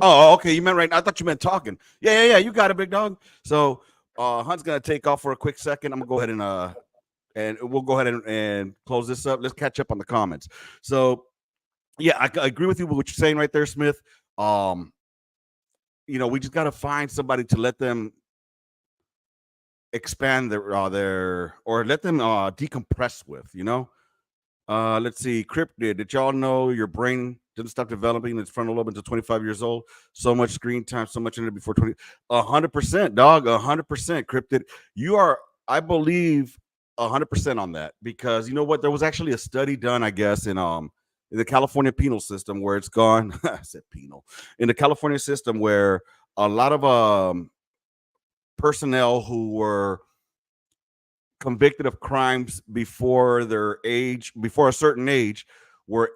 Oh, okay. You meant right now. I thought you meant talking. Yeah. You got it, big dog. So Hunt's gonna take off for a quick second. I'm gonna go ahead and we'll go ahead and close this up. Let's catch up on the comments. So yeah, I agree with you with what you're saying right there, Smith. We just gotta find somebody to let them expand their or let them decompress with. Let's see. Cryptid, did y'all know your brain didn't stop developing its frontal lobe until 25 years old? So much screen time, so much internet before 20. 100%, dog. 100%. Cryptid, you are, I believe, 100% on that, because you know what? There was actually a study done, I guess, in the California penal system where it's gone. I said penal. In the California system where a lot of personnel who were convicted of crimes before a certain age, were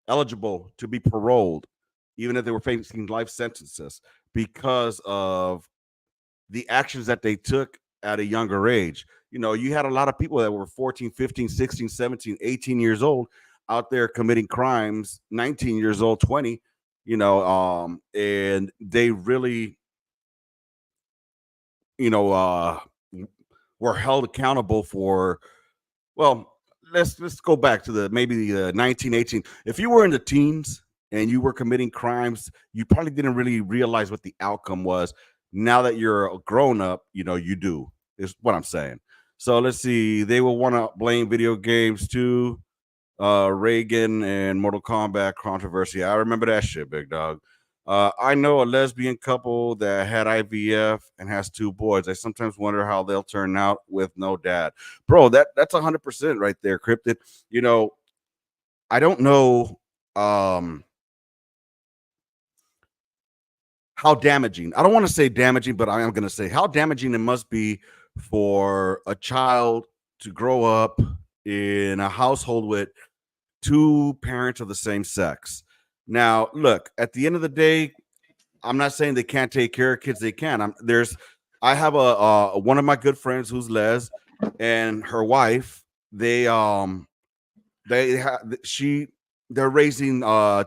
eligible to be paroled, even if they were facing life sentences, because of the actions that they took at a younger age. You had a lot of people that were 14, 15, 16, 17, 18 years old out there committing crimes, 19 years old, 20, and they really, were were held accountable for, well, let's go back to the 1918. If you were in the teens and you were committing crimes, you probably didn't really realize what the outcome was. Now that you're a grown up, you do, is what I'm saying. So let's see. They will want to blame video games too. Reagan and Mortal Kombat controversy. I remember that shit, big dog. I know a lesbian couple that had IVF and has 2 boys. I sometimes wonder how they'll turn out with no dad. Bro, that's 100% right there, Cryptid. I don't know how damaging. I don't want to say damaging, but I am going to say how damaging it must be for a child to grow up in a household with 2 parents of the same sex. Now, look, at the end of the day, I'm not saying they can't take care of kids. They can. I have a one of my good friends who's les, and her wife. They're raising I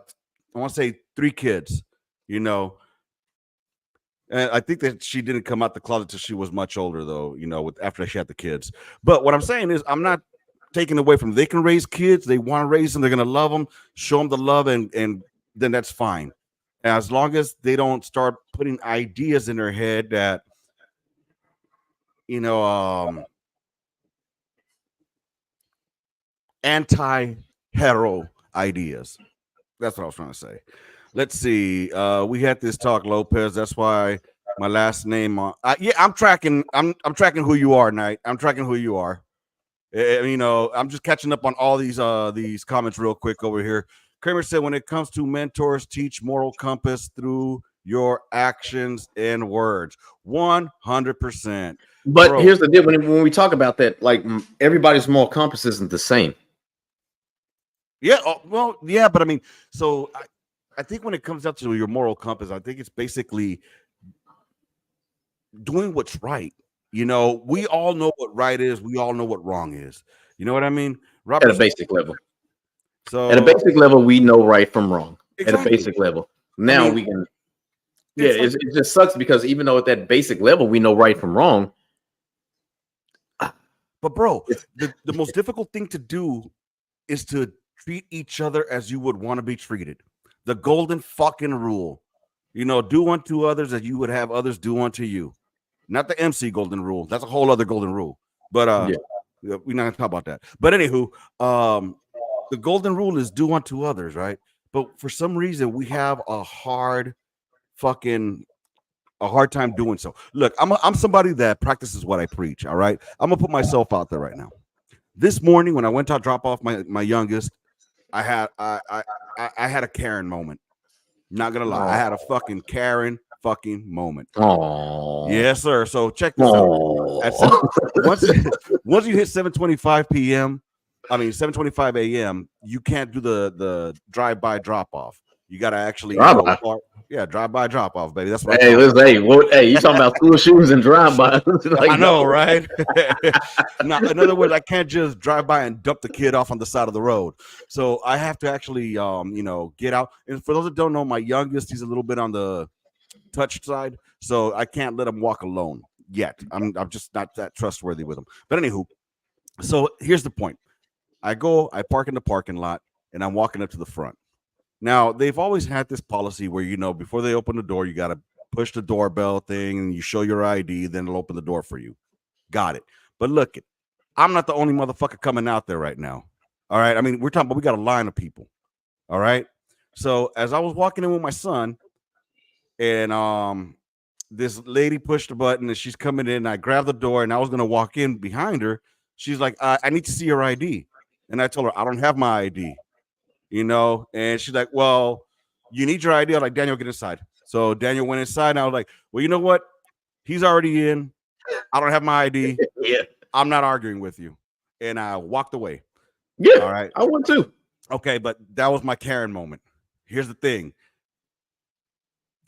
want to say 3 kids. And I think that she didn't come out the closet until she was much older, though. After she had the kids. But what I'm saying is, I'm not taken away from them. They can raise kids. They want to raise them. They're going to love them, show them the love, and then that's fine. As long as they don't start putting ideas in their head that, anti-hetero ideas. That's what I was trying to say. Let's see. We had this talk, Lopez. That's why my last name I'm tracking. I'm tracking who you are, Knight. I'm tracking who you are. I'm just catching up on all these comments real quick over here. Kramer said, when it comes to mentors, teach moral compass through your actions and words. 100%. But bro, here's the deal. When we talk about that, like, everybody's moral compass isn't the same. Yeah. Well, yeah. But I mean, so I think when it comes down to your moral compass, I think it's basically doing what's right. We all know what right is. We all know what wrong is. You know what I mean? Robert, at a basic level. So at a basic level, we know right from wrong. Exactly. At a basic level. Now we can. Yeah, it just sucks because even though at that basic level we know right from wrong. But bro, the most difficult thing to do is to treat each other as you would want to be treated. The golden fucking rule. Do unto others as you would have others do unto you. Not the MC golden rule. That's a whole other golden rule. But we're not gonna talk about that. But anywho, the golden rule is do unto others, right? But for some reason, we have a hard time doing so. Look, I'm somebody that practices what I preach. All right, I'm gonna put myself out there right now. This morning, when I went to drop off my youngest, I had a Karen moment. Not gonna lie, I had a fucking Karen moment. Oh, yes, sir. So check this out. Once you hit 7:25 p.m., 7:25 a.m., you can't do the drive-by drop-off. You got to actually drive-by drop-off, baby. That's what you talking about school shoes and drive-by. I know, right? Now, in other words, I can't just drive by and dump the kid off on the side of the road. So I have to actually, get out. And for those that don't know, my youngest, he's a little bit on the touch side, so I can't let him walk alone yet. I'm just not that trustworthy with him. But anywho, so here's the point. I park in the parking lot, and I'm walking up to the front. Now, they've always had this policy where, before they open the door, you got to push the doorbell thing, and you show your ID, then it'll open the door for you. Got it. But look, I'm not the only motherfucker coming out there right now. All right? We're talking about we got a line of people. All right? So as I was walking in with my son, and this lady pushed the button, and she's coming in, and I grabbed the door, and I was going to walk in behind her. She's like, I need to see your ID. And I told her, I don't have my ID, and she's like, well, you need your ID. I'm like, Daniel, get inside. So Daniel went inside, and I was like, well, you know what? He's already in. I don't have my ID. Yeah. I'm not arguing with you. And I walked away. Yeah. All right. I want to. Okay. But that was my Karen moment. Here's the thing.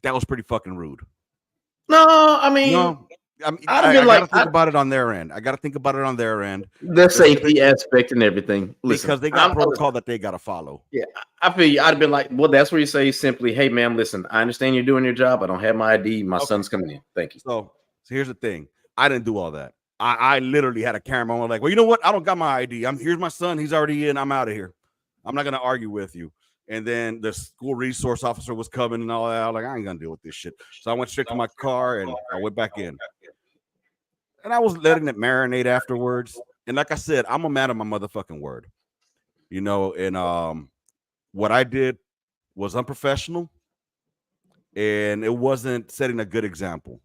That was pretty fucking rude. No, I gotta think about it on their end. The safety aspect and everything. Listen, because they got protocol that they gotta follow. Yeah, I feel you. I'd have been like, well, that's where you say simply, hey, ma'am, listen, I understand you're doing your job. I don't have my ID. My son's coming in. Thank you. So here's the thing. I didn't do all that. I literally had a camera on. Like, well, you know what? I don't got my ID. Here's my son. He's already in. I'm out of here. I'm not gonna argue with you. And then the school resource officer was coming and all that. I was like, I ain't gonna deal with this shit. So I went straight to my car and I went back in. And I was letting it marinate afterwards. And like I said, I'm a man of my motherfucking word. You know, and what I did was unprofessional and it wasn't setting a good example.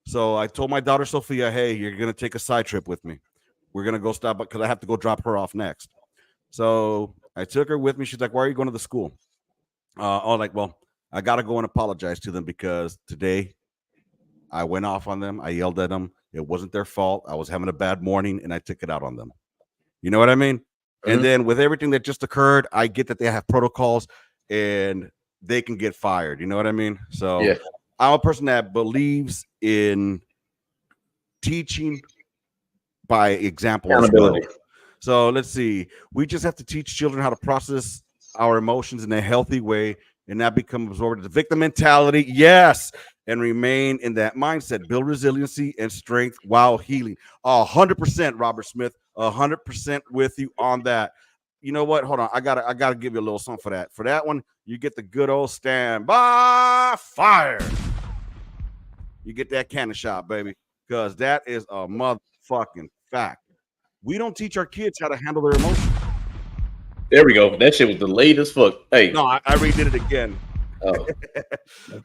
So I told my daughter Sophia, hey, you're gonna take a side trip with me. We're gonna go stop because I have to go drop her off next. So I took her with me. She's like, why are you going to the school? I was like, well, I gotta go and apologize to them because today I went off on them. I yelled at them. It wasn't their fault. I was having a bad morning and I took it out on them. You know what I mean? Mm-hmm. And then with everything that just occurred, I get that they have protocols and they can get fired. You know what I mean? So yeah. I'm a person that believes in teaching by example as well. So let's see. We just have to teach children how to process our emotions in a healthy way and not become absorbed in the victim mentality. Yes. And remain in that mindset. Build resiliency and strength while healing. 100%, Robert Smith. 100% with you on that. You know what? Hold on. I gotta give you a little something for that. For that one, you get the good old stand by fire. You get that cannon shot, baby, because that is a motherfucking fact. We don't teach our kids how to handle their emotions. There we go. That shit was delayed as fuck. Hey, no, I redid it again. Oh.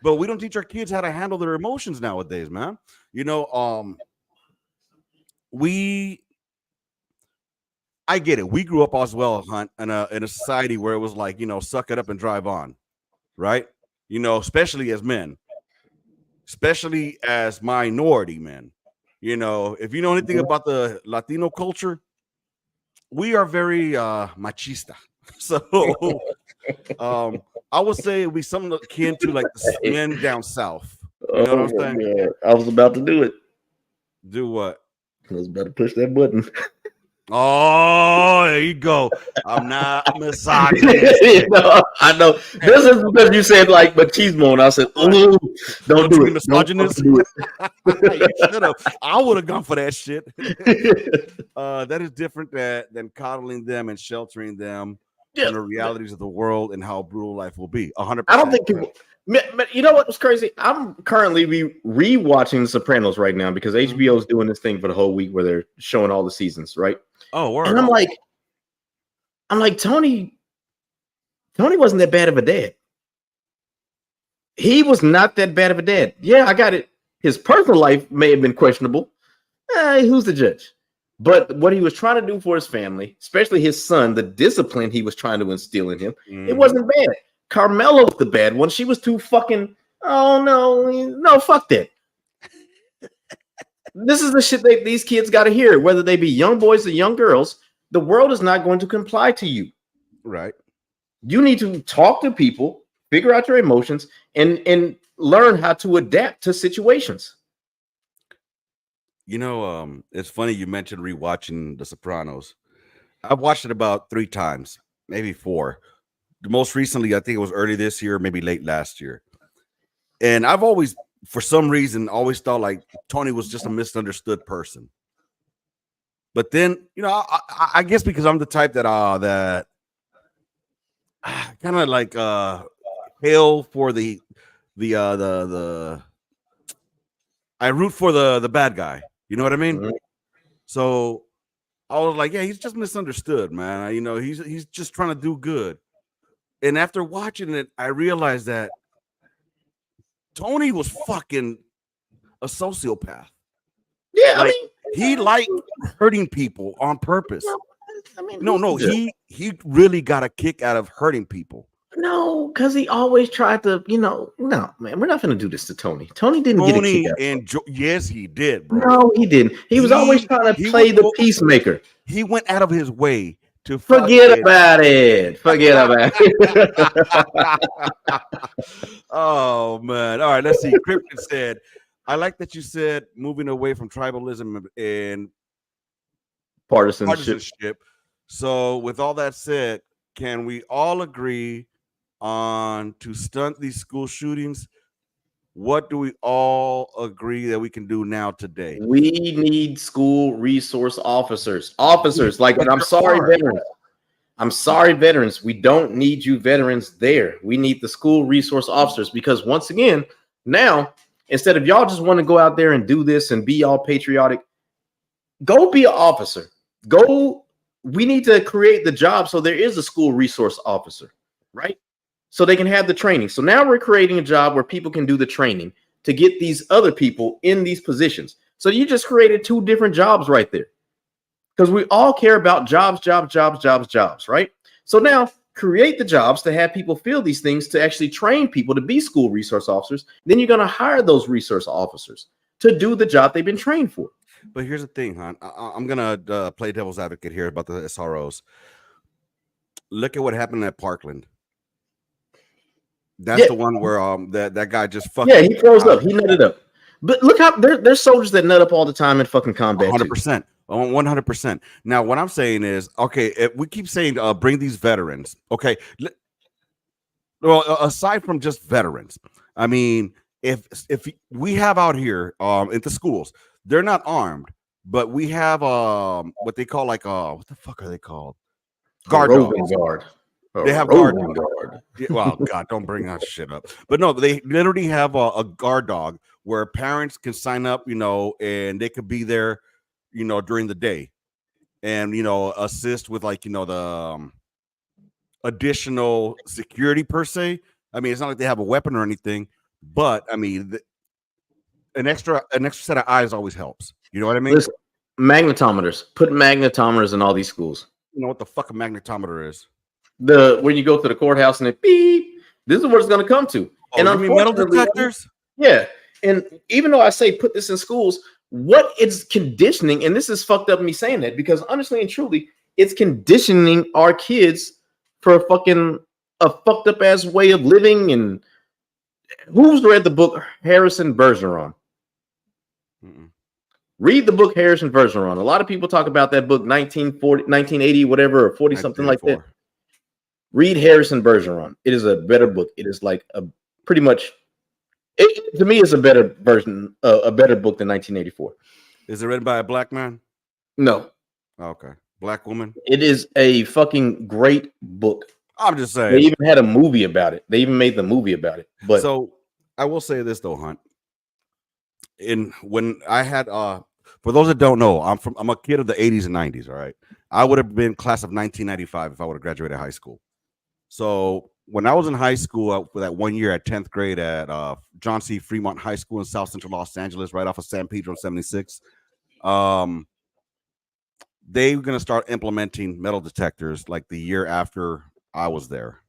But we don't teach our kids how to handle their emotions nowadays, man. You know, I get it. We grew up as well, Hunt, in a society where it was like, you know, suck it up and drive on, right? You know, especially as men, especially as minority men. You know, if you know anything about the Latino culture, we are very machista. So I would say we something akin to like the men down south. You know what I'm saying? Yeah, I was about to do it. Do what? I was about to push that button. Oh, there you go. I'm not misogynist. I know. This is because you said like machismo, and I said, "Ooh, don't do it." Misogynist. You should have. I would have gone for that shit. That is different than coddling them and sheltering them from the realities of the world and how brutal life will be. 100%. I don't think people. But you know what was crazy? I'm currently rewatching The Sopranos right now because HBO is doing this thing for the whole week where they're showing all the seasons, right? Oh, word. And I'm like, Tony wasn't that bad of a dad. He was not that bad of a dad. Yeah, I got it. His personal life may have been questionable. Who's the judge? But what he was trying to do for his family, especially his son, the discipline he was trying to instill in him, it wasn't bad. Carmela was the bad one. She was too fucking, oh no, fuck that. This is the shit that these kids got to hear, whether they be young boys or young girls. The world is not going to comply to you. Right. You need to talk to people, figure out your emotions, and learn how to adapt to situations. You know, it's funny you mentioned rewatching The Sopranos. I've watched it about 3 times, maybe 4. Most recently, I think it was early this year, maybe late last year. And I've always, for some reason, always thought like Tony was just a misunderstood person. But then, you know, I guess because I'm the type that kind of like hail for the I root for the bad guy. You know what I mean? Mm-hmm. So I was like, yeah, he's just misunderstood, man. You know, he's just trying to do good. And after watching it, I realized that Tony was fucking a sociopath. Yeah, like, he liked hurting people on purpose. No, he really got a kick out of hurting people. No, because he always tried to, no, man, we're not going to do this to Tony. Tony didn't get a kick out. Yes, he did, bro. No, he didn't. He was always trying to play the peacemaker. He went out of his way to forget about it. Forget about it. Oh man! All right, let's see. Krypton said, "I like that you said moving away from tribalism and partisanship." So, with all that said, can we all agree on to stunt these school shootings? what do we all agree that we can do now today? We need school resource officers. Officers, like, and I'm There sorry, are. veterans. I'm sorry, veterans. We don't need you veterans there. We need the school resource officers because once again, now, instead of y'all just want to go out there and do this and be all patriotic, go be an officer. Go. We need to create the job so there is a school resource officer, right? So they can have the training. So now we're creating a job where people can do the training to get these other people in these positions. So you just created two different jobs right there. Because we all care about jobs, right? So now create the jobs to have people feel these things, to actually train people to be school resource officers. Then you're going to hire those resource officers to do the job they've been trained for. But here's the thing, hon. I'm gonna play devil's advocate here about the SROs. Look at what happened at Parkland. That's the one where that guy just fucking he froze up. He nutted up. But look how there's soldiers that nut up all the time in fucking combat. 100%. 100%. Now, what I'm saying is, okay, if we keep saying bring these veterans. Okay. Well, aside from just veterans, I mean, if we have out here at the schools, they're not armed, but we have what they call like what the fuck are they called? Guard dogs. They have guard. Well, God, don't bring that shit up. But no, they literally have a guard dog where parents can sign up, you know, and they could be there, you know, during the day, and you know, assist with like, you know, the additional security per se. I mean, it's not like they have a weapon or anything, but I mean, an extra set of eyes always helps. You know what I mean? Listen, magnetometers. Put magnetometers in all these schools. You know what the fuck a magnetometer is? When you go to the courthouse and it beep, this is what it's going to come to. Oh, and you mean metal detectors? Yeah. And even though I say put this in schools, what it's conditioning, and this is fucked up me saying that, because honestly and truly, it's conditioning our kids for a fucked up ass way of living. And who's read the book Harrison Bergeron? Read the book Harrison Bergeron. A lot of people talk about that book 1980, whatever, or 40 something like that. Read Harrison Bergeron. It is a better book. It is like a pretty much, to me, it's a better version, a better book than 1984. Is it written by a black man? No. Okay. Black woman? It is a fucking great book. I'm just saying. They even had a movie about it. They even made the movie about it. But so I will say this though, Hunt. When I had for those that don't know, I'm a kid of the 80s and 90s. All right. I would have been class of 1995 if I would have graduated high school. So when I was in high school for that 1 year at 10th grade at John C. Fremont High School in South Central Los Angeles, right off of San Pedro 76, they were going to start implementing metal detectors like the year after I was there.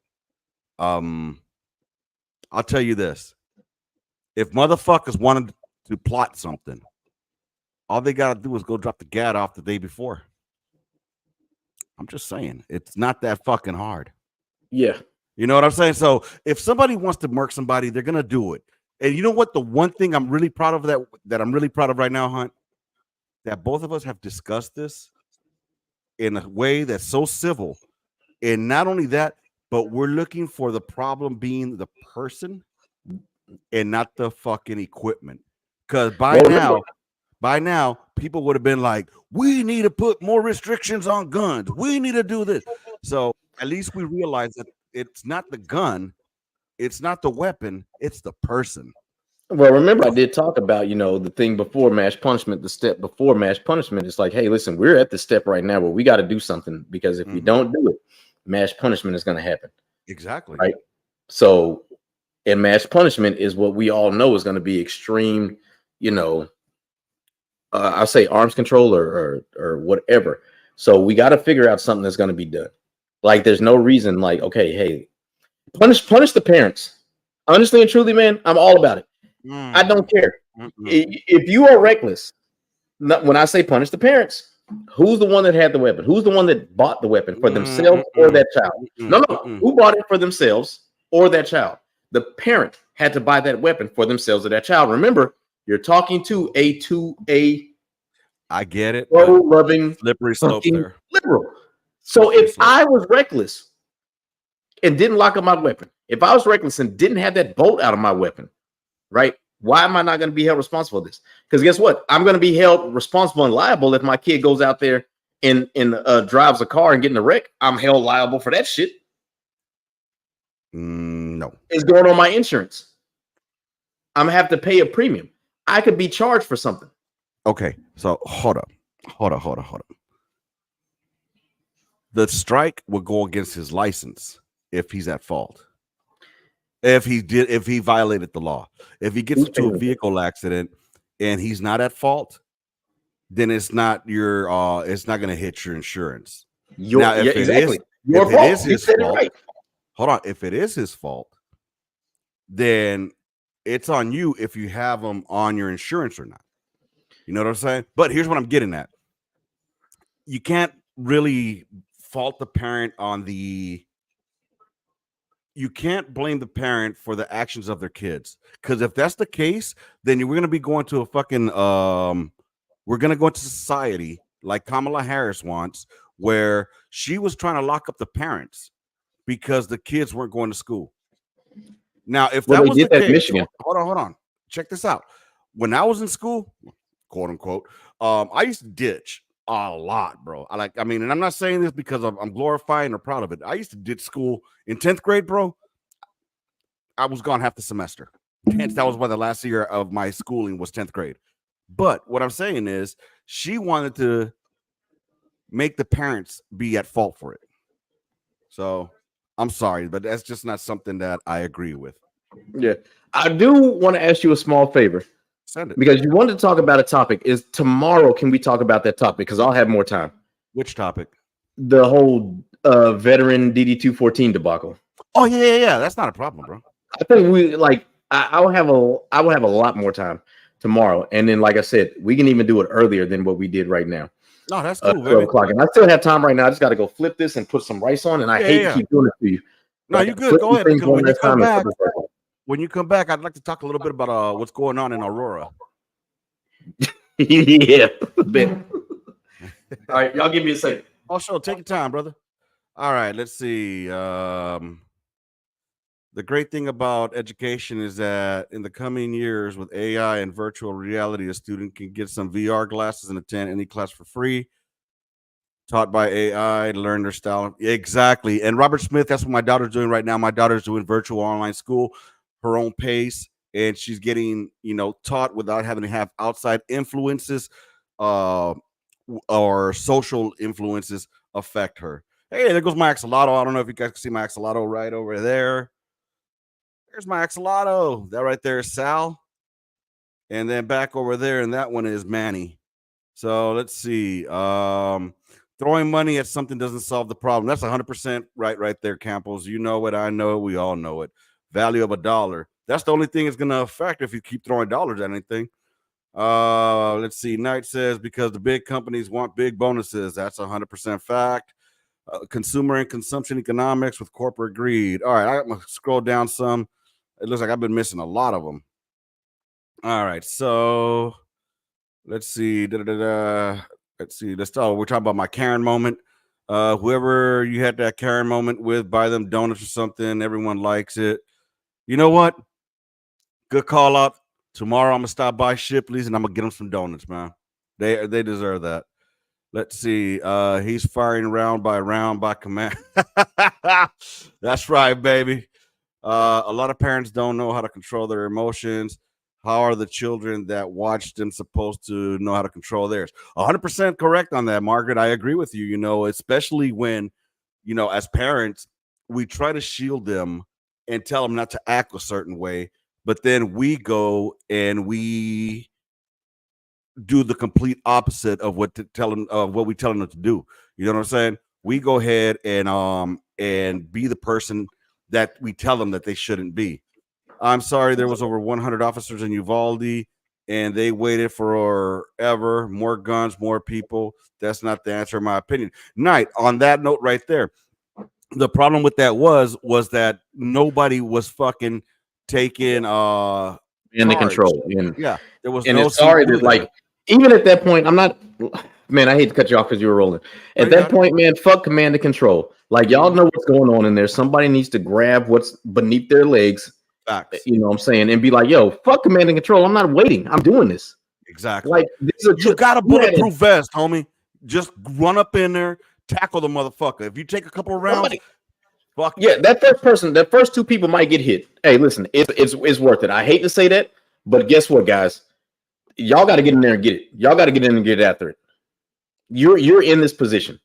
I'll tell you this. If motherfuckers wanted to plot something, all they got to do is go drop the gat off the day before. I'm just saying. It's not that fucking hard. Yeah. You know what I'm saying? So if somebody wants to murk somebody, they're going to do it. And you know what? The one thing I'm really proud of that I'm really proud of right now, Hunt, that both of us have discussed this in a way that's so civil. And not only that, but we're looking for the problem being the person and not the fucking equipment. Because by now, people would have been like, we need to put more restrictions on guns. We need to do this. So at least we realize that it's not the gun, it's not the weapon, it's the person. Well, remember, I did talk about, the thing before mass punishment, the step before mass punishment. It's like, hey, listen, we're at the step right now where we got to do something, because if we don't do it, mass punishment is going to happen. Exactly. Right. So, and mass punishment is what we all know is going to be extreme, I'll say arms control or whatever. So we got to figure out something that's going to be done. Like, there's no reason, like, okay, hey, punish the parents. Honestly and truly, man, I'm all about it. I don't care. If you are reckless, when I say punish the parents, who's the one that had the weapon? Who's the one that bought the weapon for themselves or that child? No. Who bought it for themselves or that child? The parent had to buy that weapon for themselves or that child. Remember, you're talking to a I get it. Loving, slippery slope there. Liberal. So if I was reckless and didn't lock up my weapon, if I was reckless and didn't have that bolt out of my weapon, right? Why am I not going to be held responsible for this? Because guess what? I'm going to be held responsible and liable if my kid goes out there and drives a car and getting a wreck. I'm held liable for that shit. No. It's going on my insurance. I'm going to have to pay a premium. I could be charged for something. Okay, so hold up. The strike will go against his license if he's at fault. If he violated the law. If he gets into a vehicle accident and he's not at fault, then it's not it's not going to hit your insurance. Now, if it is his fault, hold on. If it is his fault, then it's on you if you have him on your insurance or not. You know what I'm saying? But here's what I'm getting at. You can't really fault the parent you can't blame the parent for the actions of their kids. Because if that's the case, then we're going to be going to a fucking, we're going to go into society like Kamala Harris wants, where she was trying to lock up the parents because the kids weren't going to school. Now, if that was the case, Michigan. Hold on. Check this out. When I was in school, quote unquote, I used to ditch a lot, bro. And I'm not saying this because I'm glorifying or proud of it. I used to ditch school in 10th grade, bro. I was gone half the semester. Hence, that was why the last year of my schooling was 10th grade. But what I'm saying is she wanted to make the parents be at fault for it. So I'm sorry, but that's just not something that I agree with. Yeah. I do want to ask you a small favor. Send it. Because you wanted to talk about a topic. Is tomorrow, can we talk about that topic? Because I'll have more time. Which topic? The whole veteran DD-214 debacle. Oh, yeah. That's not a problem, bro. I think I will have a lot more time tomorrow. And then, like I said, we can even do it earlier than what we did right now. No, that's cool. 12 o'clock. And I still have time right now. I just got to go flip this and put some rice on. And I hate to keep doing it to you. No, you're good. Go ahead. When you come back, I'd like to talk a little bit about what's going on in Aurora. Yeah, a bit. All right, y'all give me a second. Oh, sure. Take your time, brother. All right, let's see. The great thing about education is that in the coming years with AI and virtual reality, a student can get some VR glasses and attend any class for free. Taught by AI, learn their style. Exactly. And Robert Smith, that's what my daughter's doing right now. My daughter's doing virtual online school, her own pace, and she's getting, taught without having to have outside influences or social influences affect her. Hey, there goes my axolotl. I don't know if you guys can see my axolotl right over there. There's my axolotl. That right there is Sal. And then back over there, and that one is Manny. So let's see. Throwing money at something doesn't solve the problem. That's 100% right there, Campos. You know it. I know it. We all know it. Value of $1. That's the only thing it's going to affect if you keep throwing dollars at anything. Let's see. Knight says because the big companies want big bonuses. That's 100% fact. Consumer and consumption economics with corporate greed. All right, I'm going to scroll down some. It looks like I've been missing a lot of them. All right, so let's see. Let's see. Let's talk. We're talking about my Karen moment. Whoever you had that Karen moment with, buy them donuts or something. Everyone likes it. You know what? Good call out. Tomorrow I'm gonna stop by Shipley's and I'm gonna get them some donuts, man. They deserve that. Let's see. He's firing round by command. That's right, baby. A lot of parents don't know how to control their emotions. How are the children that watch them supposed to know how to control theirs? 100% correct on that, Margaret. I agree with you, especially when, as parents, we try to shield them and tell them not to act a certain way. But then we go and we do the complete opposite of what we tell them to do. You know what I'm saying? We go ahead and be the person that we tell them that they shouldn't be. I'm sorry, there was over 100 officers in Uvalde, and they waited forever. More guns, more people. That's not the answer, in my opinion. Knight, on that note right there, the problem with that was that nobody was fucking taking in the control. Yeah, there was and no. It's sorry that even at that point, I'm not. Man, I hate to cut you off because you were rolling. At that point, man, fuck command and control. Like y'all know what's going on in there. Somebody needs to grab what's beneath their legs Facts. You know what I'm saying? And be like, yo, fuck command and control. I'm not waiting. I'm doing this. Exactly. Like, you got a bulletproof vest, homie. Just run up in there, tackle the motherfucker. If you take a couple of rounds, fuck yeah, that first two people might get hit. Hey, listen, it's worth it. I hate to say that, but guess what, guys? Y'all got to get in there and get it. Y'all got to get in and get after it. You're in this position.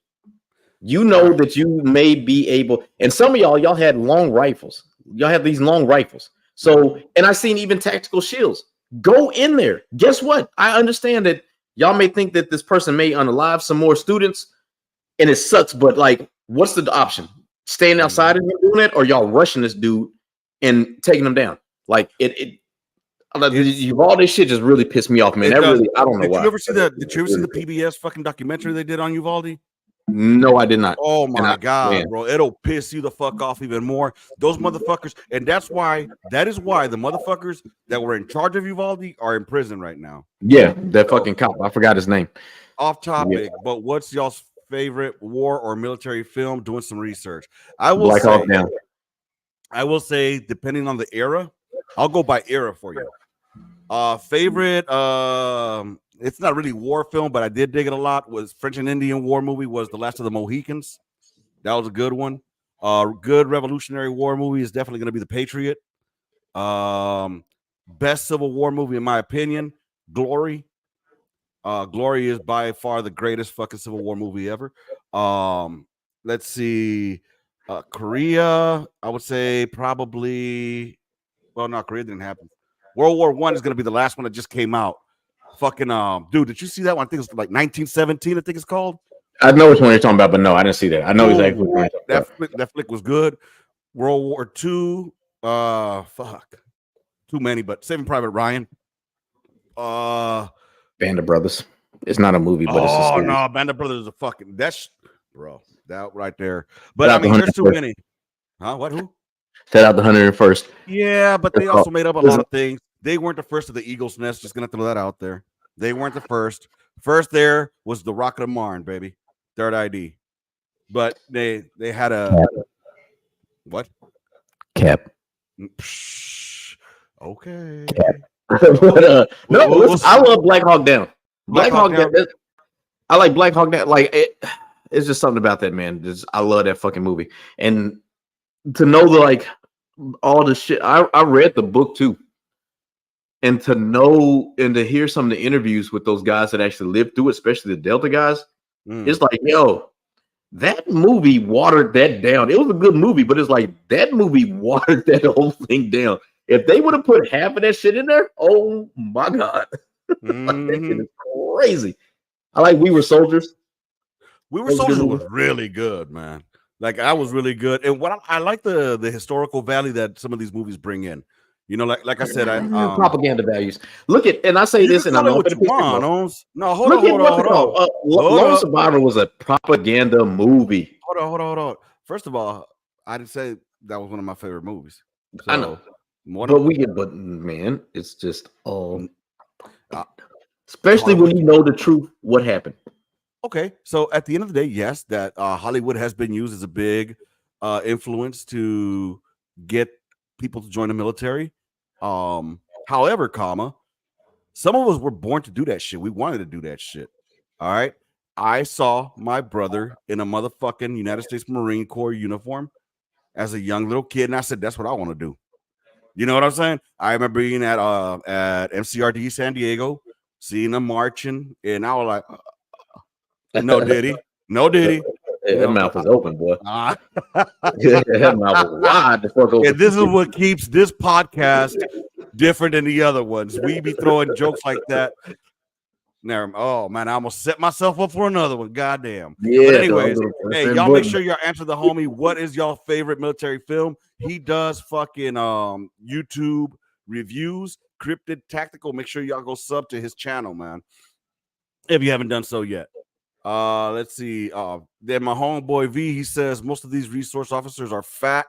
You know that you may be able, and some of y'all had long rifles. Y'all have these long rifles. So, and I seen even tactical shields. Go in there. Guess what? I understand that y'all may think that this person may unalive some more students, and it sucks. But like, what's the option? Staying outside and doing it, or y'all rushing this dude and taking him down? Like all this shit just really pissed me off, man. That really, I don't know why. Did you ever see the PBS fucking documentary they did on Uvalde? No, I did not. Oh my God, bro. It'll piss you the fuck off even more. Those motherfuckers, and that is why the motherfuckers that were in charge of Uvalde are in prison right now. Yeah, that fucking cop. I forgot his name. Off topic, but what's y'all's favorite war or military film? Doing some research. I will say, depending on the era, I'll go by era for you. Favorite, it's not really war film, but I did dig it a lot. Was French and Indian War movie was The Last of the Mohicans. That was a good one. Good Revolutionary War movie is definitely going to be The Patriot. Best Civil War movie in my opinion, Glory. Glory is by far the greatest fucking Civil War movie ever. Let's see. Korea, I would say probably. Well, no, Korea didn't happen. World War I is going to be the last one that just came out. Fucking dude, did you see that one? I think it's like 1917. I think it's called. I know which one you're talking about, but no, I didn't see that. I know exactly what that flick was good. World War II, too many, but Saving Private Ryan. Band of Brothers. It's not a movie, but it's a series. No, Band of Brothers is a fucking bro, that right there. But I mean, there's too many. Huh? What? Who? Set out the 101st. Yeah, but they also made up a lot of things. They weren't the first of the Eagle's Nest. Just gonna throw that out there. They weren't the first. First there was the Rocket of Marne, baby. Third ID. But they had a what? Cap. Okay. Cap. But, I love Black Hawk Down. Black Hawk Down. I like Black Hawk Down. Like it's just something about that, man. I love that fucking movie. And to know all the shit, I read the book too. And to know and to hear some of the interviews with those guys that actually lived through it, especially the Delta guys, it's like, yo, that movie watered that down. It was a good movie, but it's like that movie watered that whole thing down. If they would have put half of that shit in there, oh my God. That shit is crazy. I like We Were Soldiers. We Were Soldiers was really good, man. Like, I was really good. And what I like the historical value that some of these movies bring in. You know, like I said, propaganda values. Look at, and I say this, and I know what you want. No, hold on. Lone Survivor was a propaganda movie. Hold on. First of all, I didn't say that was one of my favorite movies. So, I know, but man, it's just especially when you know the truth, what happened. Okay, so at the end of the day, yes, that Hollywood has been used as a big influence to get people to join the military. However, some of us were born to do that shit. We wanted to do that shit. All right. I saw my brother in a motherfucking United States Marine Corps uniform as a young little kid, and I said, that's what I want to do. You know what I'm saying? I remember being at MCRD San Diego, seeing them marching, and I was like, no diddy. That mouth was open, boy. That mouth was wide. And this is what keeps this podcast different than the other ones. We be throwing jokes like that. Oh man, I almost set myself up for another one. Goddamn. Yeah. But anyways, hey, y'all make sure y'all answer the homie. What is y'all favorite military film? He does fucking YouTube reviews, Cryptid Tactical. Make sure y'all go sub to his channel, man, if you haven't done so yet. Let's see. Then my homeboy V, he says most of these resource officers are fat,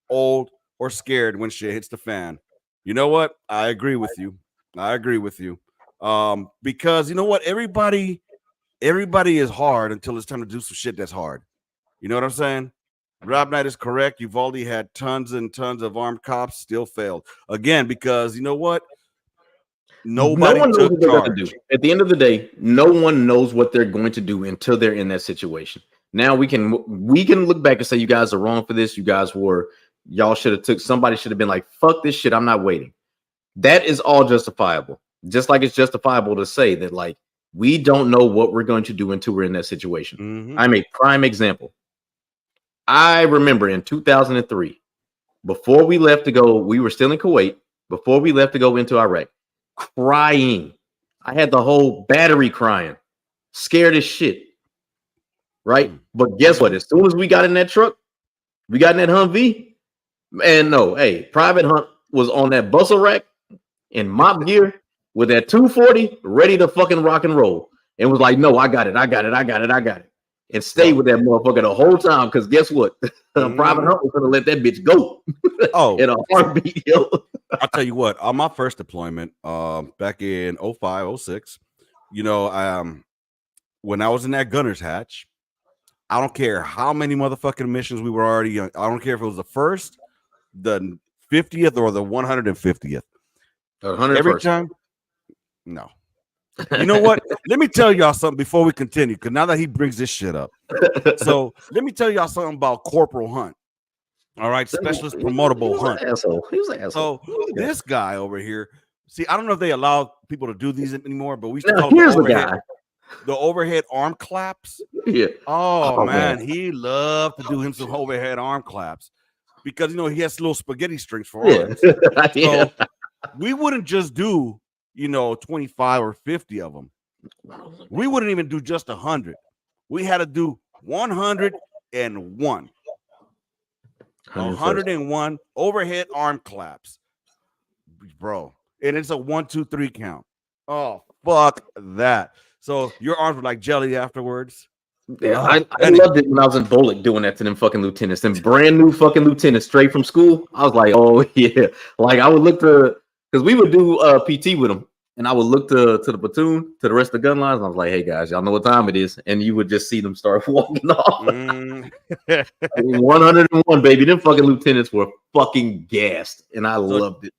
old, or scared when shit hits the fan. You know what? I agree with you. Because you know what? Everybody is hard until it's time to do some shit that's hard. You know what I'm saying? Rob Knight is correct. Uvalde had tons and tons of armed cops, still failed again because you know what? No Nobody one knows took what they're going to charge. do. At the end of the day, no one knows what they're going to do until they're in that situation. Now we can look back and say you guys are wrong for this. Y'all should have took somebody should have been like, fuck this shit. I'm not waiting. That is all justifiable. Just like it's justifiable to say that like we don't know what we're going to do until we're in that situation. Mhm. I'm a prime example. I remember in 2003, before we left to go, we were still in Kuwait. Before we left to go into Iraq, crying. I had the whole battery crying, scared as shit. Right? But guess what? As soon as we got in that truck, we got in that Humvee, man, no, hey, Private Hunt was on that bustle rack in mop gear with that 240 ready to fucking rock and roll. And was like, no, I got it. And stay with that motherfucker the whole time. Because guess what? Private Hunt was gonna let that bitch go. Oh, in a heartbeat. Yo. I'll tell you what, on my first deployment, back in 05, 06, you know, when I was in that gunner's hatch, I don't care how many motherfucking missions we were already on. I don't care if it was the first, the 50th, or the 150th. Every time. No. You know what? Let me tell y'all something before we continue, because now that he brings this shit up. So let me tell y'all something about Corporal Hunt. All right, Specialist Promotable Hunt. He was an asshole. So this guy over here, see, I don't know if they allow people to do these anymore, but we used to Now, call here's them the overhead arm claps. Yeah. Oh man, he loved to do him some overhead arm claps because you know he has little spaghetti strings for arms. So we wouldn't just do 25 or 50 of them. We wouldn't even do just 100. We had to do 101. 101 overhead arm claps, bro. And it's a 1, 2, 3 count. Oh, fuck that. So your arms were like jelly afterwards. Yeah, I loved it when I was in Bullock doing that to them fucking lieutenants, them brand new fucking lieutenants straight from school. I was like, oh yeah. Like I would look because we would do PT with them, and I would look to the platoon, to the rest of the gun lines, and I was like, hey guys, y'all know what time it is, and you would just see them start walking off. 101, baby. Them fucking lieutenants were fucking gassed, and I loved it.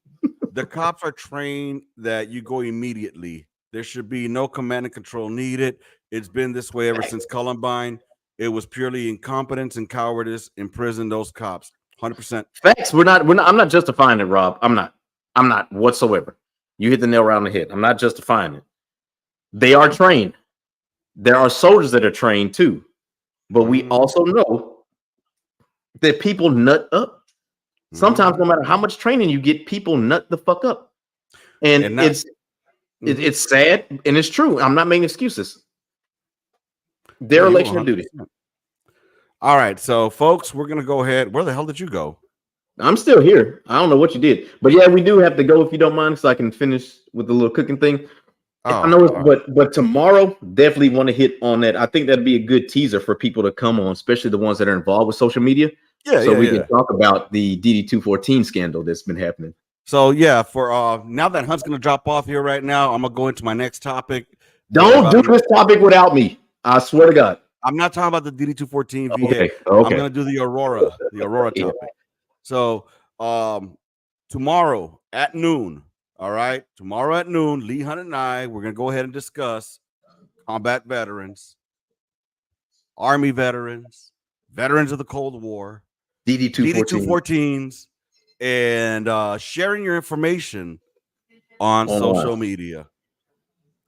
The cops are trained that you go immediately. There should be no command and control needed. It's been this way ever since Columbine. It was purely incompetence and cowardice imprison those cops. 100%. Facts. I'm not justifying it, Rob. I'm not whatsoever. You hit the nail right on the head. I'm not justifying it. They are trained. There are soldiers that are trained too. But we also know that people nut up. Sometimes, no matter how much training you get, people nut the fuck up. And it's sad and it's true. I'm not making excuses. Their election of duty. All right, so folks, we're gonna go ahead. Where the hell did you go? I'm still here. I don't know what you did, but yeah, we do have to go if you don't mind, so I can finish with the little cooking thing. I know, but tomorrow definitely want to hit on that. I think that'd be a good teaser for people to come on, especially the ones that are involved with social media. So we can talk about the DD-214 scandal that's been happening. So yeah, for now that Hunt's gonna drop off here right now, I'm gonna go into my next topic. Don't do this topic without me. I swear to God. I'm not talking about the DD-214 VA. Okay. I'm gonna do the Aurora topic. So tomorrow at noon. All right, tomorrow at noon, Lee Hunt and I, we're gonna go ahead and discuss combat veterans, Army veterans, veterans of the Cold War, DD-214s, and sharing your information on social media.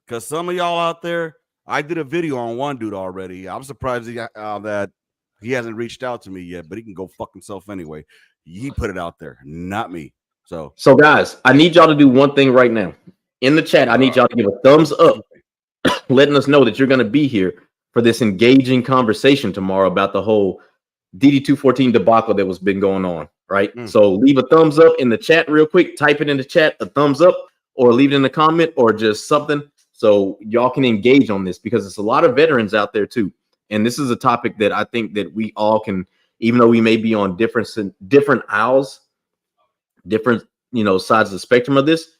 Because some of y'all out there, I did a video on one dude already. I'm surprised that he hasn't reached out to me yet, but he can go fuck himself anyway. He put it out there, not me. So guys, I need y'all to do one thing right now. In the chat, I need y'all to give a thumbs up, letting us know that you're going to be here for this engaging conversation tomorrow about the whole DD-214 debacle that was been going on, right? So leave a thumbs up in the chat real quick. Type it in the chat, a thumbs up, or leave it in the comment, or just something so y'all can engage on this, because it's a lot of veterans out there too. And this is a topic that I think that we all can, even though we may be on different aisles, different sides of the spectrum of this,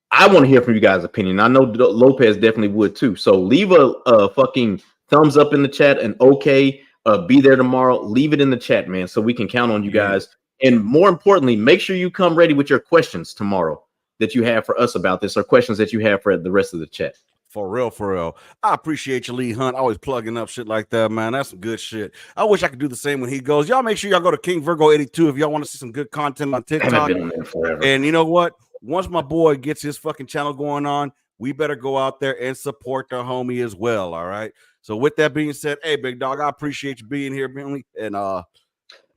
I want to hear from you guys' opinion. I know Lopez definitely would too. So leave a fucking thumbs up in the chat, an okay, be there tomorrow. Leave it in the chat, man, so we can count on you guys. And more importantly, make sure you come ready with your questions tomorrow that you have for us about this, or questions that you have for the rest of the chat. For real, for real. I appreciate you, Lee Hunt. Always plugging up shit like that, man. That's some good shit. I wish I could do the same when he goes. Y'all make sure y'all go to King Virgo 82 if y'all want to see some good content on TikTok. Been on there forever. And you know what? Once my boy gets his fucking channel going on, we better go out there and support the homie as well. All right. So with that being said, hey, big dog, I appreciate you being here, Bentley. And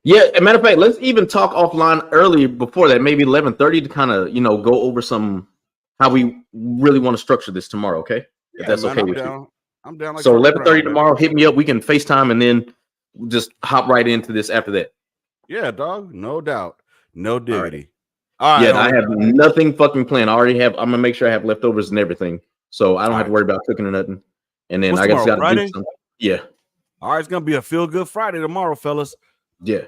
yeah, as a matter of fact, let's even talk offline early before that, maybe 11:30 to kind of go over how we really want to structure this tomorrow. Okay, if that's okay with you. I'm down. Like so 11:30 tomorrow. Hit me up. We can FaceTime and then just hop right into this after that. Yeah, dog. No doubt. No diggity. All right. Yeah, I have nothing fucking planned. I'm gonna make sure I have leftovers and everything, so I don't have to worry about cooking or nothing. And then I guess got to do something. Yeah. All right, it's gonna be a feel good Friday tomorrow, fellas. Yeah.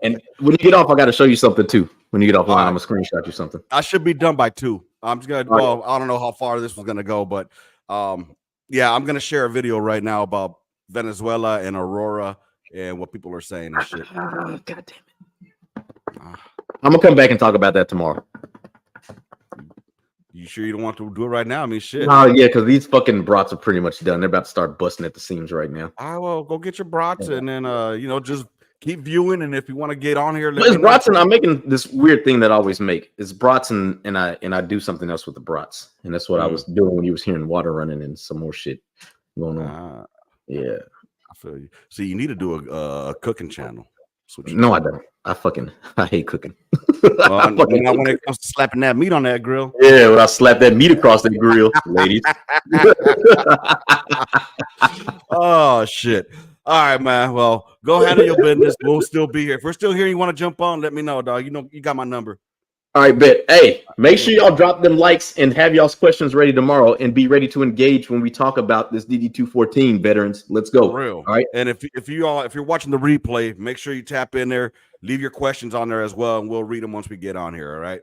And when you get off, I got to show you something too. When you get offline, I'm gonna screenshot you something. I should be done by 2. I'm just gonna. Well, I don't know how far this was gonna go, but yeah, I'm gonna share a video right now about Venezuela and Aurora and what people are saying and shit. God damn it. I'm gonna come back and talk about that tomorrow. You sure you don't want to do it right now? I mean, shit. Oh, yeah, because these fucking brats are pretty much done. They're about to start busting at the seams right now. All right, well, go get your brats and then just keep viewing. And if you want to get on here, it's brats, and I'm making this weird thing that I always make. It's brats, and I do something else with the brats, and that's what I was doing when you was hearing water running and some more shit going on. Yeah, I feel you. See, you need to do a cooking channel. No, I don't. I hate cooking. Not when it comes to slapping that meat on that grill. Yeah, when I slap that meat across that grill, ladies. Oh shit. All right, man. Well, go handle your business. We'll still be here. If we're still here, you want to jump on, let me know, dog. You know, you got my number. All right, bet. Hey, make sure y'all drop them likes and have y'all's questions ready tomorrow, and be ready to engage when we talk about this DD214 veterans. Let's go. For real. All right. And if you're watching the replay, make sure you tap in there, leave your questions on there as well, and we'll read them once we get on here. All right.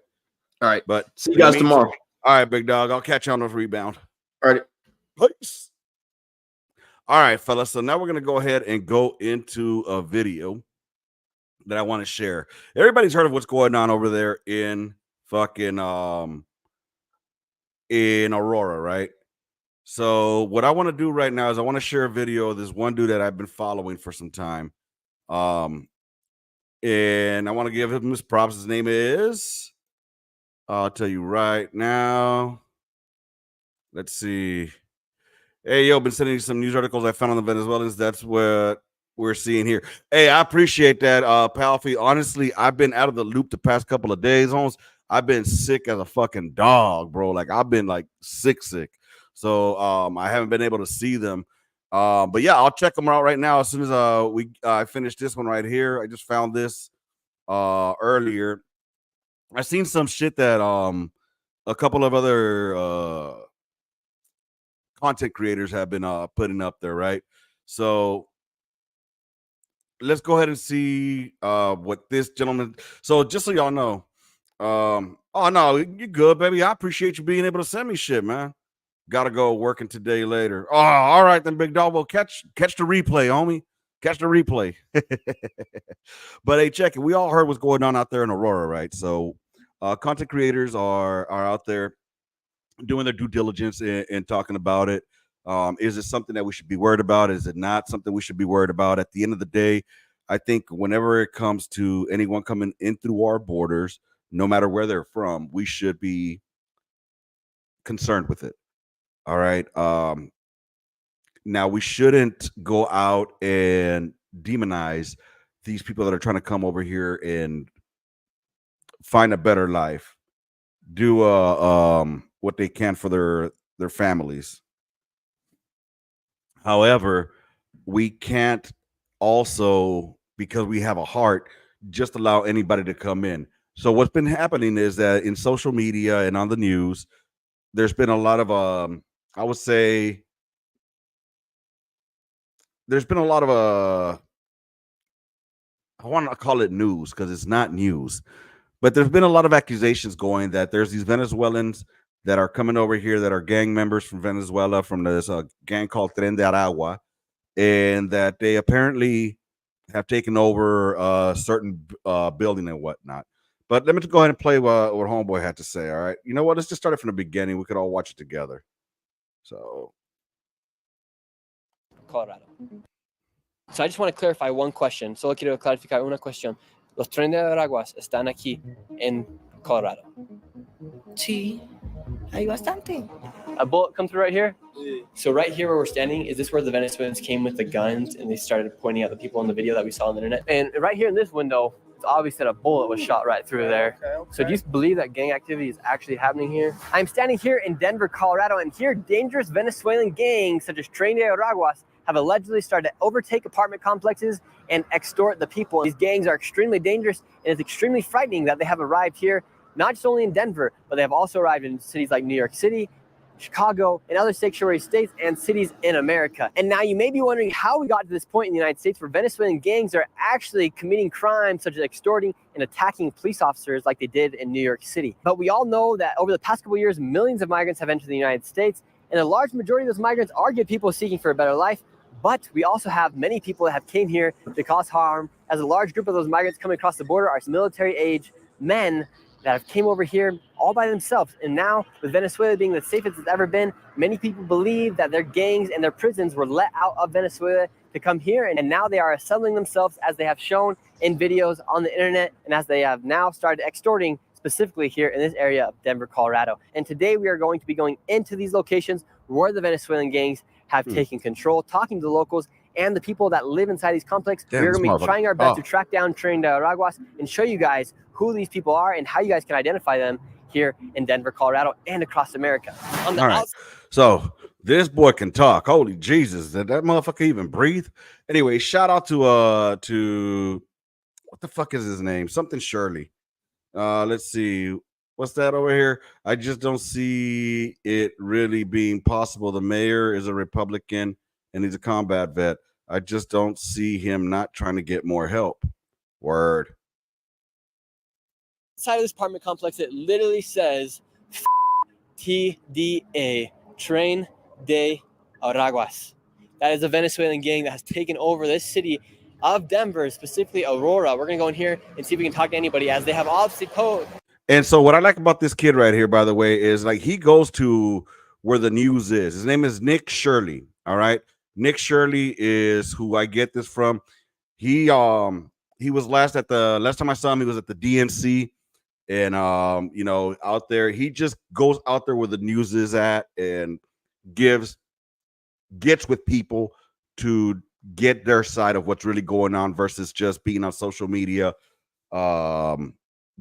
All right. But see you guys tomorrow. All right, big dog. I'll catch you on those rebound. All right. Peace. All right, fellas. So now we're gonna go ahead and go into a video that I want to share. Everybody's heard of what's going on over there in fucking in Aurora, right? So what I want to do right now is I want to share a video of this one dude that I've been following for some time. And I want to give him his props. His name is, I'll tell you right now. Let's see. Hey, yo, been sending you some news articles I found on the Venezuelans. That's what we're seeing here. Hey, I appreciate that, Palfy. Honestly, I've been out of the loop the past couple of days. Almost, I've been sick as a fucking dog, bro. Like I've been like sick. So I haven't been able to see them. But yeah, I'll check them out right now as soon as I finish this one right here. I just found this earlier. I seen some shit that a couple of other content creators have been putting up there, right? So let's go ahead and see what this gentleman. So just so y'all know, oh no, you're good, baby. I appreciate you being able to send me shit, man. Gotta go working today later. Oh, all right then, big dog. Well, catch the replay, homie. Catch the replay. But hey, check it. We all heard what's going on out there in Aurora, right? So content creators are out there doing their due diligence and talking about it. Is it something that we should be worried about? Is it not something we should be worried about? At the end of the day, I think whenever it comes to anyone coming in through our borders, no matter where they're from, we should be concerned with it. All right. Now we shouldn't go out and demonize these people that are trying to come over here and find a better life, do what they can for their families. However, we can't also, because we have a heart, just allow anybody to come in. So what's been happening is that in social media and on the news, there's been a lot of I would say there's been a lot of I want to call it news because it's not news, but there's been a lot of accusations going that there's these Venezuelans that are coming over here that are gang members from Venezuela, from this gang called Tren de Aragua, and that they apparently have taken over a certain building and whatnot. But let me go ahead and play what Homeboy had to say. All right, you know what? Let's just start it from the beginning. We could all watch it together. So, Colorado. So I just want to clarify one question. Solo quiero clarificar una cuestión. Los trenes de Veraguas están aquí en Colorado. Sí, hay bastante. A bullet come through right here. So right here where we're standing, is this where the Venezuelans came with the guns and they started pointing at the people in the video that we saw on the internet? And right here in this window, it's obvious that a bullet was shot right through there. So do you believe that gang activity is actually happening here? I'm standing here in Denver, Colorado, and here dangerous Venezuelan gangs such as Tren de Araguas have allegedly started to overtake apartment complexes and extort the people. These gangs are extremely dangerous, and it's extremely frightening that they have arrived here, not just only in Denver, but they have also arrived in cities like New York City, Chicago, and other sanctuary states and cities in America. And now you may be wondering how we got to this point in the United States where Venezuelan gangs are actually committing crimes such as extorting and attacking police officers like they did in New York City. But we all know that over the past couple of years, millions of migrants have entered the United States, and a large majority of those migrants are good people seeking for a better life. But we also have many people that have came here to cause harm, as a large group of those migrants coming across the border are military age men that have came over here all by themselves. And now, with Venezuela being the safest it's ever been, many people believe that their gangs and their prisons were let out of Venezuela to come here. And now they are assembling themselves, as they have shown in videos on the internet, and as they have now started extorting specifically here in this area of Denver, Colorado. And today we are going to be going into these locations where the Venezuelan gangs have taken control, talking to the locals and the people that live inside these complexes. We're going to be trying our best to track down Tren de Araguas and show you guys who these people are and how you guys can identify them here in Denver, Colorado, and across America. On the outside. So this boy can talk. Holy Jesus, did that motherfucker even breathe? Anyway, shout out to what the fuck is his name? Something Shirley. Let's see. What's that over here? I just don't see it really being possible. The mayor is a Republican and he's a combat vet. I just don't see him not trying to get more help. Word. Side of this apartment complex, it literally says TDA, Tren de Araguas. That is a Venezuelan gang that has taken over this city of Denver, specifically Aurora. We're going to go in here and see if we can talk to anybody, as they have obviously posed. And so what I like about this kid right here, by the way, is like he goes to where the news is. His name is Nick Shirley. All right. Nick Shirley is who I get this from. He was last time I saw him, he was at the DNC. And out there, he just goes out there where the news is at and gets with people to get their side of what's really going on versus just being on social media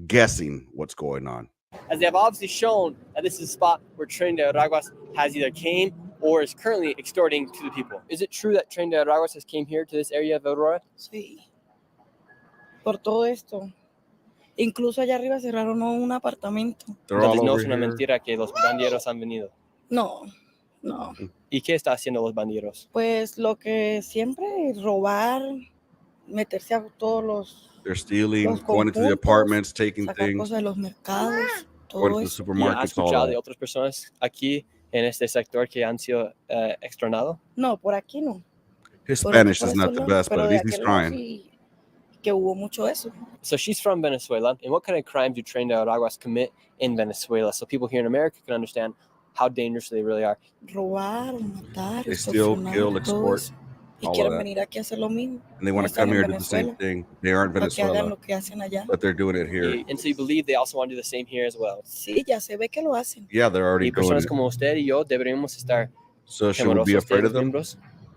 guessing what's going on. As they have obviously shown that this is a spot where Tren de Araguas has either came or is currently extorting to the people. Is it true that Tren de Araguas has came here to this area of Aurora? Sí. Por todo esto. Incluso allá arriba cerraron un apartamento. Entonces no es una mentira que los bandilleros han venido. No. ¿Y qué está haciendo los bandilleros? Pues lo que siempre, robar, meterse a todos los... They're stealing, going into the apartments, taking things, cosas de los mercados, going to the supermarkets. ¿Has escuchado de otras personas aquí en este sector que han sido extornados? No, por aquí no. His Spanish is not the best, but at least he's trying. Que hubo mucho eso. So she's from Venezuela. And what kind of crimes do Tren de Araguas commit in Venezuela? So people here in America can understand how dangerous they really are. Robar, matar, they steal, kill, extort. Y quieren venir aquí a hacer lo mismo. And they want to come here and do the same thing. They aren't Venezuela, but they're doing it here. And so you believe they also want to do the same here as well? Sí, ya se ve que lo hacen. Yeah, they're already doing it. Y personas como usted y yo deberíamos estar. So should we be afraid of them?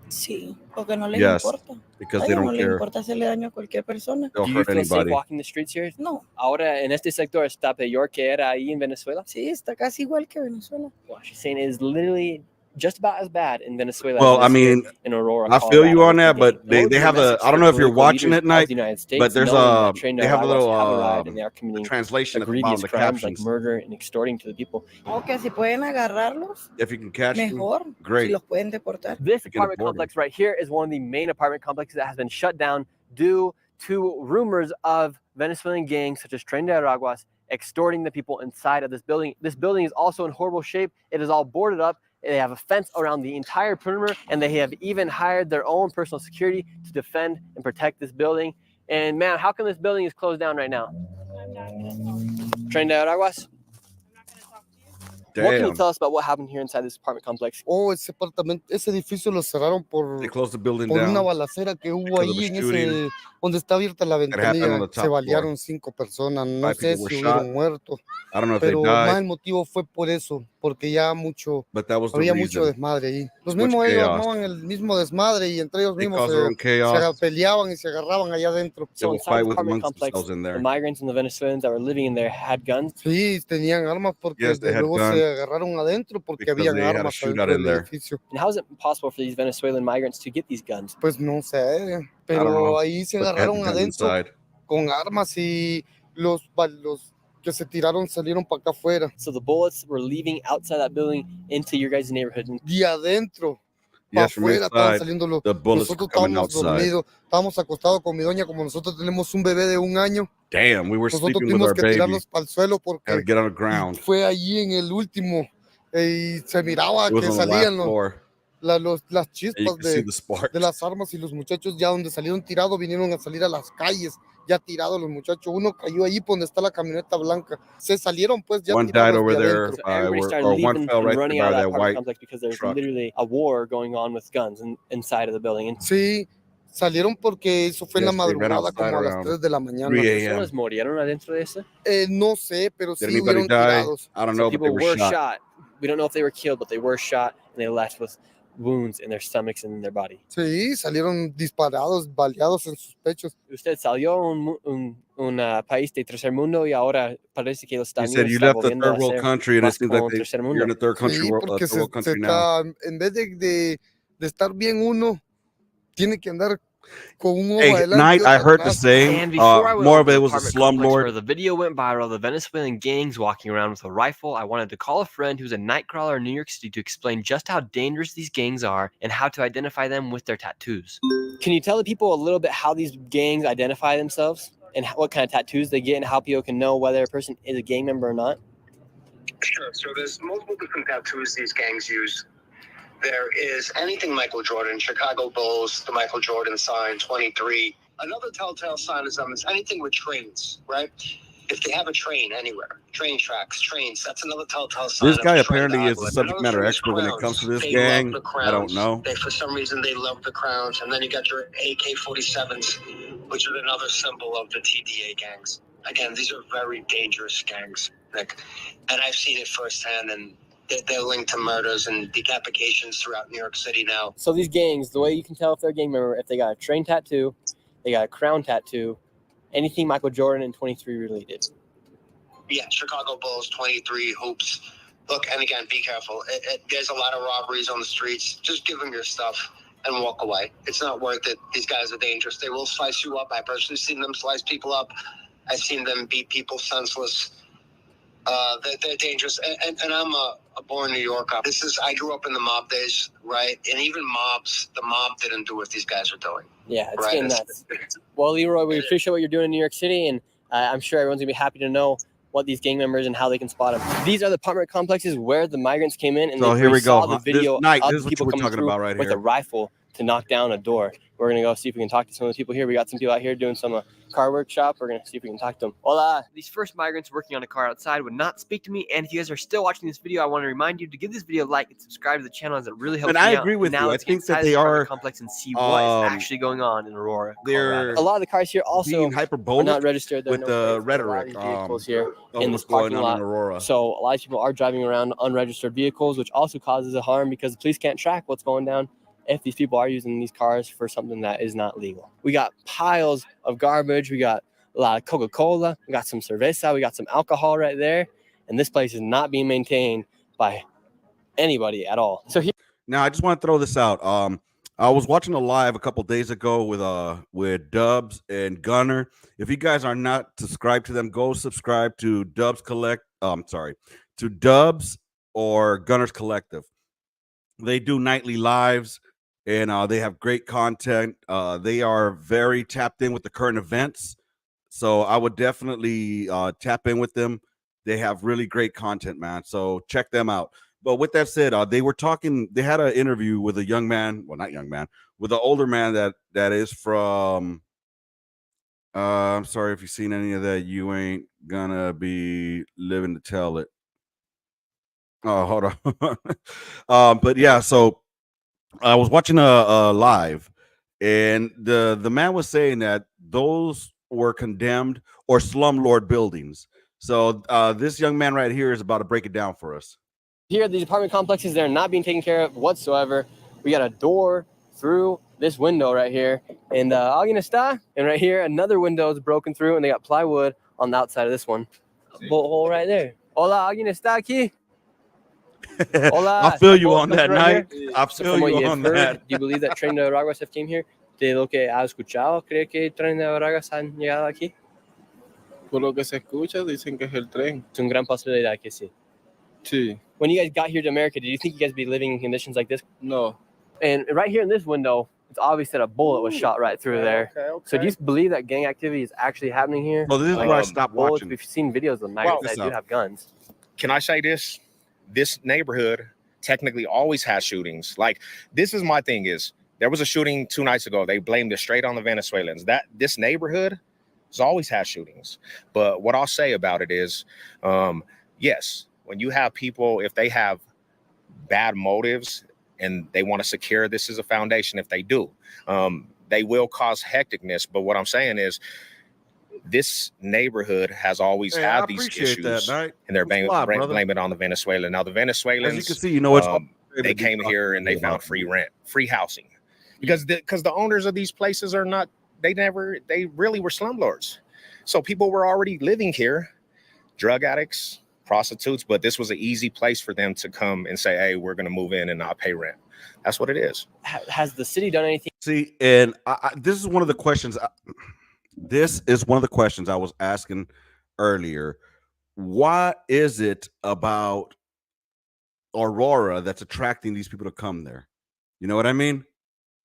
Sí, porque no les importa. Because they don't care. No les importa hacerle daño a cualquier persona. They'll Do you hurt feel anybody. safe walking the streets here? No. Ahora en este sector está peor que era ahí en Venezuela? Sí, está casi igual que Venezuela. Well, she's saying it is literally just about as bad in Venezuela. Well, I mean, in Aurora, I feel you on that, but they have a, I don't know if you're watching at night, but there's they have a little translation at the bottom of the captions. Like murder and extorting to the people. Okay, si pueden agarrarlos, if you can catch mejor, them, great. Si los pueden deportar. This apartment complex right here is one of the main apartment complexes that has been shut down due to rumors of Venezuelan gangs such as Tren de Araguas extorting the people inside of this building. This building is also in horrible shape. It is all boarded up. They have a fence around the entire perimeter, and they have even hired their own personal security to defend and protect this building. And man, how come this building is closed down right now? Tren de Aguas? What can you Damn. tell us about what happened here inside this apartment complex? Oh, ese edificio lo cerraron They closed the building por una down. balacera que hubo because of ahí a en shooting ese, donde está abierta la that happened on ventanilla. the top Se floor. balearon 5 personas, no 5 sé people were si shot. hubieron muertos, I don't know if they pero más died, el motivo fue por eso, porque ya but that was the había mucho reason. desmadre ahí. Los Much mismos ellos chaos. armaban el mismo desmadre y entre ellos They mismos caused their own se chaos. peleaban y se agarraban allá adentro. They So will inside fight the with apartment amongst complex, themselves in the there. migrants and the Venezuelans that were living in there had guns. Sí, tenían armas porque Yes, they had luego guns se agarraron adentro porque because habían they had a armas shootout adentro in del there. edificio. And how is it possible for these Venezuelan migrants to get these guns? Pues no sé, I don't know, pero ahí se but they had agarraron the guns adentro inside. con armas y los que se tiraron salieron para acá afuera. So the bullets were leaving outside that building into your guys' neighborhood. Y adentro, para Yes, from afuera estaban inside, saliendo los. the bullets were Nosotros coming estábamos outside. dormidos, estábamos acostados con mi doña, como nosotros tenemos un bebé de 1 año. Damn, we were Nosotros sleeping with tuvimos our que baby. tirarnos para el suelo Had to porque get on the ground. fue allí en el último y se miraba It was que on the last salían floor. las And you chispas could see the sparks. de las armas y los muchachos ya donde salieron tirados vinieron a salir a las calles, ya tirados los muchachos. Uno cayó allí por donde está la camioneta blanca. Se salieron pues ya One died tirados over de there, adentro. So everybody started or one leaving fell and right running there out by of that that apartment white complex because there's truck. literally a war going on with guns inside of the building. And Sí, salieron porque eso fue en la Yes, they ran madrugada outside como a las around 3 de la mañana. 3 a.m. personas murieron adentro de ese. No sé, pero Did sí anybody hubieron die? tirados. I don't So know, but they people were were shot. shot. We don't know if they were killed, but they were shot and they left with wounds in their stomachs and in their body. Sí, salieron disparados, baleados en sus pechos. Usted salió a un país de tercer mundo y ahora parece que los You Estados said Unidos you está left the volviendo a third world ser country, and it más seems como like un tercer you're mundo. in a third country, Sí, porque third world se country now. está, en vez de estar bien uno, tiene que andar con un ojo Hey, adelante night, y I otro heard the atrás. same. And before I went More over of to it the was a apartment complex where slumlord. the video went viral, the Venezuelan gangs walking around with a rifle, I wanted to call a friend who's a nightcrawler in New York City to explain just how dangerous these gangs are and how to identify them with their tattoos. Can you tell the people a little bit how these gangs identify themselves and what kind of tattoos they get and how people can know whether a person is a gang member or not? Sure. So there's multiple different tattoos these gangs use. There is anything Michael Jordan, Chicago Bulls, the Michael Jordan sign, 23. Another telltale sign is anything with trains, right? If they have a train anywhere, train tracks, trains, that's another telltale sign. This of guy a trend apparently is a outlet. subject Another matter thing is expert when it crowns. comes to this They gang. love the I don't crowns. know. For some reason, they love the crowns. And then you got your AK-47s, which are another symbol of the TDA gangs. Again, these are very dangerous gangs, Nick. And I've seen it firsthand, and they're linked to murders and decapitations throughout New York City now. So these gangs, the way you can tell if they're a gang member, if they got a train tattoo, they got a crown tattoo, anything Michael Jordan and 23 related. Yeah, Chicago Bulls, 23, hoops. Look, and again, be careful. There's a lot of robberies on the streets. Just give them your stuff and walk away. It's not worth it. These guys are dangerous. They will slice you up. I've personally seen them slice people up. I've seen them beat people senseless. They're dangerous. And I'm a born New Yorker. I grew up in the mob days, right? And even the mob didn't do what these guys are doing. Yeah, it's Right. getting nuts. Well, Leroy, we appreciate what you're doing in New York City, and I'm sure everyone's gonna be happy to know what these gang members and how they can spot them. These are the apartment complexes where the migrants came in, and So they here we saw go. the This video night, of this is the what people you were coming talking through about right with here. a rifle to knock down a door. We're gonna go see if we can talk to some of the people here. We got some people out here doing some car workshop. We're gonna see if we can talk to them. Hola. These first migrants working on a car outside would not speak to me. And if you guys are still watching this video, I want to remind you to give this video a like and subscribe to the channel, as it really helps And me I out. agree with now you. I let's get think that inside they this apartment are, complex and see what is um, actually going on in Aurora, they're Colorado. A lot of the cars here also being are hyperbolic not registered. There are with no the plates. There's a lot of rhetoric these vehicles here of in what's this going parking on lot. in Aurora. So a lot of people are driving around unregistered vehicles, which also causes a harm because the police can't track what's going down if these people are using these cars for something that is not legal. We got piles of garbage. We got a lot of Coca-Cola. We got some cerveza. We got some alcohol right there. And this place is not being maintained by anybody at all. So here. Now, I just want to throw this out. I was watching a live a couple days ago with Dubs and Gunner. If you guys are not subscribed to them, go subscribe to Dubs to Dubs or Gunner's Collective. They do nightly lives, and they have great content. They are very tapped in with the current events, so I would definitely tap in with them. They have really great content, man. So check them out. But with that said, they were talking. They had an interview with a young man. Well, not young man, with an older man that is from. I'm sorry if you've seen any of that. You ain't gonna be living to tell it. Oh, hold on. But yeah, so I was watching a live, and the man was saying that those were condemned or slumlord buildings. So this young man right here is about to break it down for us. Here, these apartment complexes, they're not being taken care of whatsoever. We got a door through this window right here, and alguien está, and right here another window is broken through, and they got plywood on the outside of this one. Bolt hole right there. Hola, alguien está aquí? Hola. I feel you on Something that right night. here. I So feel from what you you've on heard, that. do you believe that Tren de Aragua have came here? De lo que ha escuchado, ¿cree que Tren de Aragua han llegado aquí? Por lo que se escucha, dicen que es el tren. Es una gran posibilidad que sí. Sí. When you guys got here to America, did you think you guys would be living in conditions like this? No. And right here in this window, it's obvious that a bullet was shot right through there. Okay. So do you believe that gang activity is actually happening here? Well, this is where I stopped bullets, watching. we've seen videos of the maggots this that do out. have guns. Can I say this? This neighborhood technically always has shootings. Like, this is my thing is, there was a shooting 2 nights ago. They blamed it straight on the Venezuelans. This neighborhood has always had shootings. But what I'll say about it is, yes, when you have people, if they have bad motives and they want to secure this as a foundation, if they do, they will cause hecticness. But what I'm saying is, this neighborhood has always Hey, I had these appreciate issues, that, Knight. and they're Thanks a lot, brother. blaming it on the Venezuelan. Now, the As you Venezuelans, can see, you know it's they came here and they found free rent, free housing, because the owners of these places are not. They really were slumlords. So people were already living here, drug addicts, prostitutes, but this was an easy place for them to come and say, hey, we're going to move in and not pay rent. That's what it is. Has the city done anything? See, and this is one of the questions. This is one of the questions I was asking earlier. What is it about Aurora that's attracting these people to come there? You know what I mean?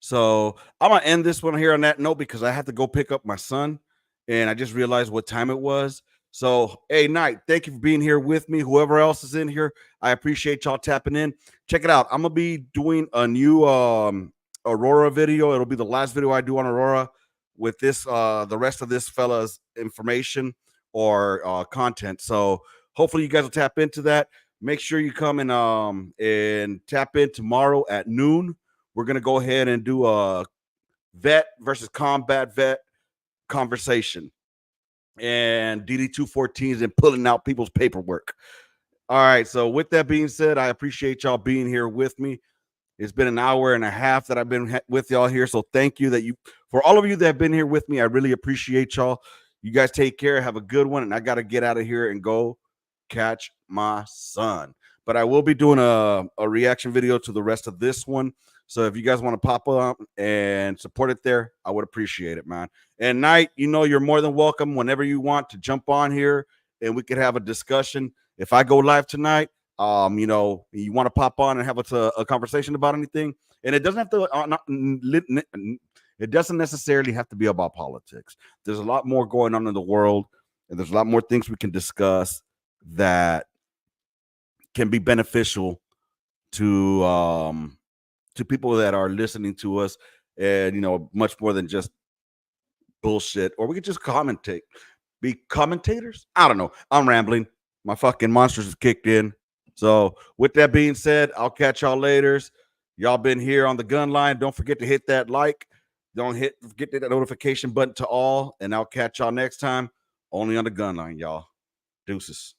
So I'm gonna end this one here on that note because I have to go pick up my son, and I just realized what time it was. So, hey, Knight, thank you for being here with me. Whoever else is in here, I appreciate y'all tapping in. Check it out. I'm gonna be doing a new Aurora video. It'll be the last video I do on Aurora with this the rest of this fella's information or content. So hopefully you guys will tap into that. Make sure you come and tap in tomorrow at noon. We're gonna go ahead and do a vet versus combat vet conversation, and DD-214s and pulling out people's paperwork. All right. So with that being said, I appreciate y'all being here with me. It's been an hour and a half that I've been with y'all here. So thank you for all of you that have been here with me. I really appreciate y'all. You guys take care. Have a good one. And I got to get out of here and go catch my son. But I will be doing a reaction video to the rest of this one. So if you guys want to pop up and support it there, I would appreciate it, man. And Knight, you're more than welcome whenever you want to jump on here and we could have a discussion. If I go live tonight, you want to pop on and have a conversation about anything, and it doesn't have to. It doesn't necessarily have to be about politics. There's a lot more going on in the world, and there's a lot more things we can discuss that can be beneficial to people that are listening to us, and much more than just bullshit. Or we could just be commentators. I don't know. I'm rambling. My fucking monsters have kicked in. So with that being said, I'll catch y'all later. Y'all been here on the gun line. Don't forget to hit that like. Don't forget that notification button to all. And I'll catch y'all next time only on the gun line, y'all. Deuces.